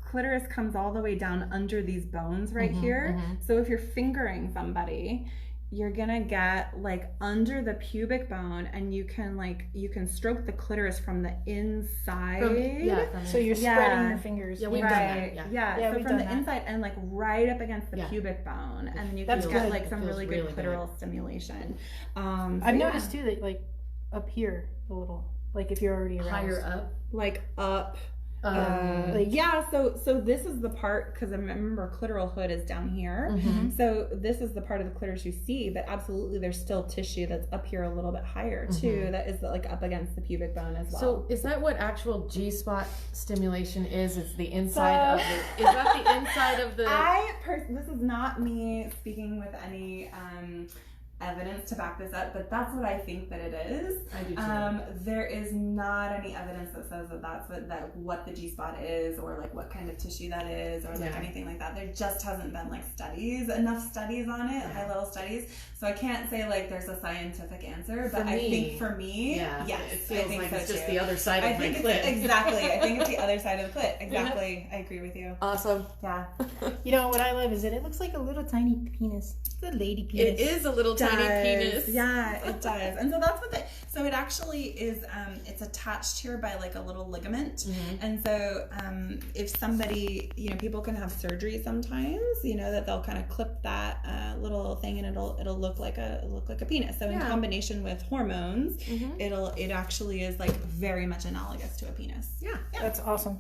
Clitoris comes all the way down under these bones right here. So if you're fingering somebody, you're gonna get like under the pubic bone, and you can stroke the clitoris from the inside. So you're spreading your fingers. Yeah, we've done that. Yeah, so from the inside and like right up against the pubic bone, and then you can get like some really good clitoral stimulation. I've noticed too that like up here a little, like if you're already aroused. Higher up, like up. So this is the part, because I remember clitoral hood is down here. So this is the part of the clitoris you see, but absolutely there's still tissue that's up here a little bit higher too, that is like up against the pubic bone as well. So is that what actual G-spot stimulation is? It's the inside of the, is that the inside of the... This is not me speaking with any evidence to back this up, but that's what I think that it is. I do too. There is not any evidence that says that that's what the G-spot is, or like what kind of tissue that is, or like anything like that. There just hasn't been like enough studies on it, high level studies. So I can't say like there's a scientific answer, but I think for me, yes, it feels like so it's just too. the other side of my clit. Exactly. I think it's the other side of the clit. Exactly. I agree with you. Awesome. Yeah. You know what I love is that it looks like a little tiny penis. It's a lady penis. It is a little tiny penis. Yeah, it does. And so that's what so it actually is, it's attached here by like a little ligament. And so if somebody, people can have surgery sometimes, that they'll kind of clip that little thing, and it'll look like a penis. So in combination with hormones, it actually is like very much analogous to a penis. Yeah. That's awesome.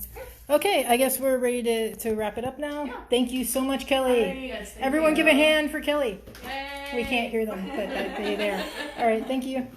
Okay, I guess we're ready to wrap it up now. Yeah. Thank you so much, Kelley. Everyone give a hand for Kelley. Yay. We can't hear them, but they're there. All right, thank you.